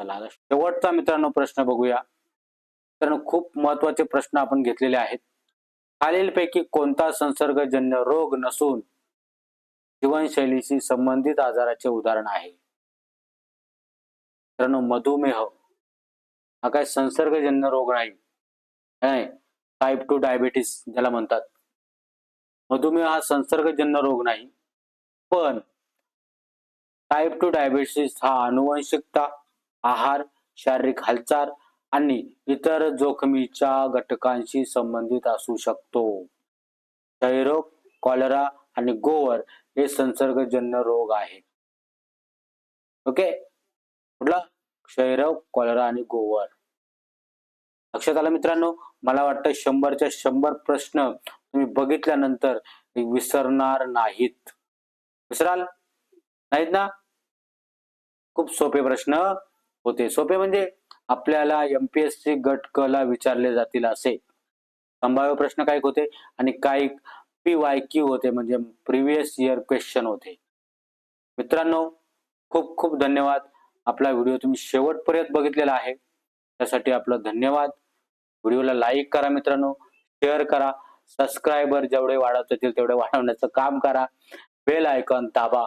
Speaker 1: चला शेवटचा मित्रांनो प्रश्न बघूया. तर खूप महत्वाचे प्रश्न आपण घेतलेले आहेत. खालीलपैकी कोणता संसर्गजन्य रोग नसून जीवनशैलीशी संबंधित आजाराचे उदाहरण आहे? मित्रांनो, मधुमेह हा काय संसर्गजन्य रोग नाही. टाईप 2 डायबिटीस ज्याला म्हणतात. मधुमेह हा संसर्गजन्य रोग नाही, पण टाईप 2 डायबिटीस हा आनुवंशिकता, आहार, शारीरिक हालचाल आणि इतर जोखमीच्या घटकांशी संबंधित असू शकतो. क्षयरोग, कॉलरा आणि गोवर हे संसर्गजन्य रोग आहेत. ओके, कुठला? क्षयरोग, कॉलरा आणि गोवर. लक्षात आलं मित्रांनो? मला वाटतं 100च्या 100 प्रश्न तुम्ही बघितल्यानंतर विसरणार नाहीत. विसराल नाहीत ना? खूप सोपे प्रश्न होते. सोपे म्हणजे आपल्याला MPSC गट क ला विचारले जातील असे संभाव्य प्रश्न काही होते आणि काही PYQ होते, म्हणजे प्रिव्हियस इयर क्वेश्चन होते. मित्रांनो, खूप खूप धन्यवाद. आपला व्हिडिओ तुम्ही शेवटपर्यंत बघितलेला आहे त्यासाठी आपलं धन्यवाद. व्हिडिओला लाईक करा मित्रांनो, शेअर करा, सबस्क्रायबर जेवढे वाढवता येतील तेवढे वाढवण्याचं काम करा, बेल आयकॉन दाबा.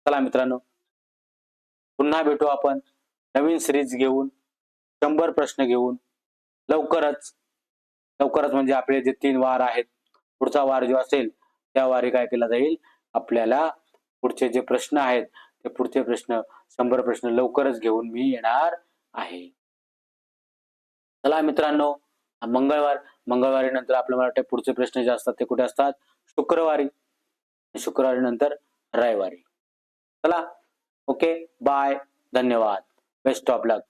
Speaker 1: चला मित्रांनो, पुन्हा भेटू आपण नवीन सिरीज घेऊन, 100 प्रश्न घेऊन. लवकरच म्हणजे आपले जे 3 वार आहेत, पुढचा वार जो असेल त्या वारी काय केला जाईल, आपल्याला पुढचे जे प्रश्न आहेत ते पुढचे प्रश्न 100 प्रश्न लवकरच घेऊन मी येणार आहे. चला मित्रांनो, मंगळवारी नंतर आपल्याला मला वाटतं पुढचे प्रश्न जे असतात ते कुठे असतात? शुक्रवारी नंतर रविवारी. चला, ओके, बाय, धन्यवाद, बेस्ट ऑफ लक.